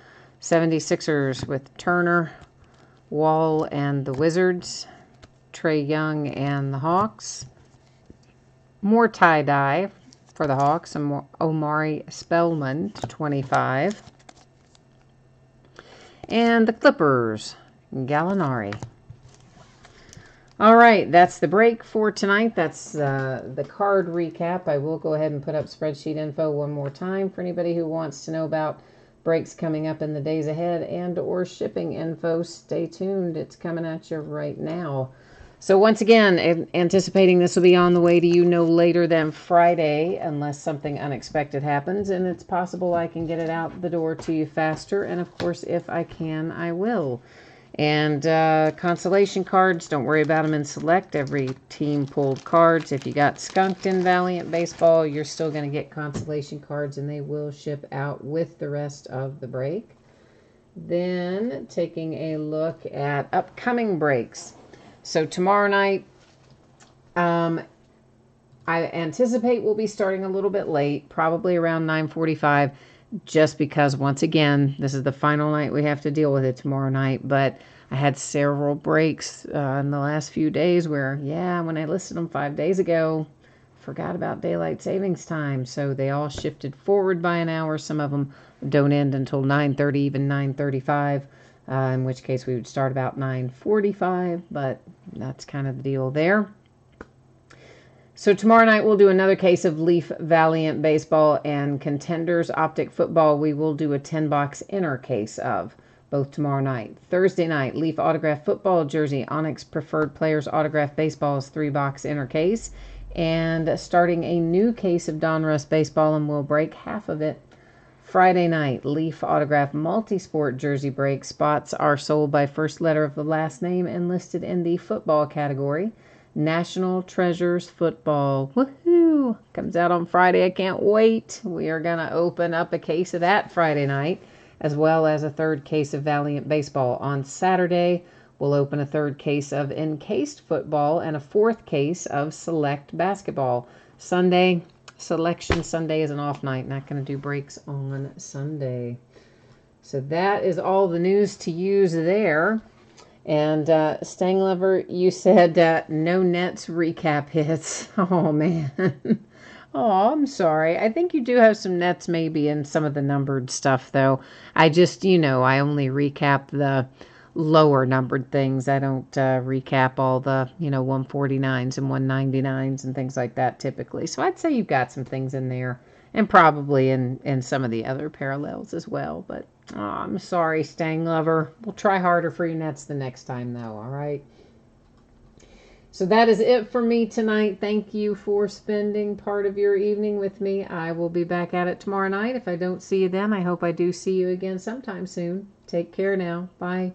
76ers with Turner, Wall and the Wizards. Trae Young and the Hawks. More tie-dye for the Hawks, and Omari Spellman to 25. And the Clippers, Gallinari. All right, that's the break for tonight. That's the card recap. I will go ahead and put up spreadsheet info one more time for anybody who wants to know about breaks coming up in the days ahead and or shipping info. Stay tuned. It's coming at you right now. So once again, anticipating this will be on the way to you no later than Friday, unless something unexpected happens, and it's possible I can get it out the door to you faster, and of course, if I can, I will. And consolation cards, don't worry about them in Select. Every team pulled cards. If you got skunked in Valiant Baseball, you're still going to get consolation cards, and they will ship out with the rest of the break. Then, taking a look at upcoming breaks. So tomorrow night, I anticipate we'll be starting a little bit late, probably around 9:45, just because, once again, this is the final night we have to deal with it tomorrow night. But I had several breaks in the last few days where, when I listed them 5 days ago, forgot about daylight savings time. So they all shifted forward by an hour. Some of them don't end until 9:30, even 9:35. In which case we would start about 9:45, but that's kind of the deal there. So tomorrow night we'll do another case of Leaf Valiant Baseball and Contenders Optic Football. We will do a 10-box inner case of both tomorrow night. Thursday night, Leaf Autograph Football Jersey, Onyx Preferred Players Autograph Baseballs 3-box inner case. And starting a new case of Donruss Baseball, and we'll break half of it. Friday night, Leaf Autograph Multisport Jersey break. Spots are sold by first letter of the last name and listed in the football category. National Treasures Football. Woohoo! Comes out on Friday. I can't wait. We are going to open up a case of that Friday night, as well as a third case of Valiant Baseball. On Saturday, we'll open a third case of Encased Football and a fourth case of Select Basketball. Sunday, Selection Sunday is an off night. Not going to do breaks on Sunday. So that is all the news to use there. And Stang Lover, you said no Nets recap hits. Oh, man. Oh, I'm sorry. I think you do have some Nets maybe in some of the numbered stuff, though. I just, I only recap the lower numbered things. I don't recap all the, 149s and 199s and things like that typically. So I'd say you've got some things in there and probably in some of the other parallels as well. But I'm sorry, Stang Lover. We'll try harder for your Nets the next time, though, all right? So that is it for me tonight. Thank you for spending part of your evening with me. I will be back at it tomorrow night. If I don't see you then, I hope I do see you again sometime soon. Take care now. Bye.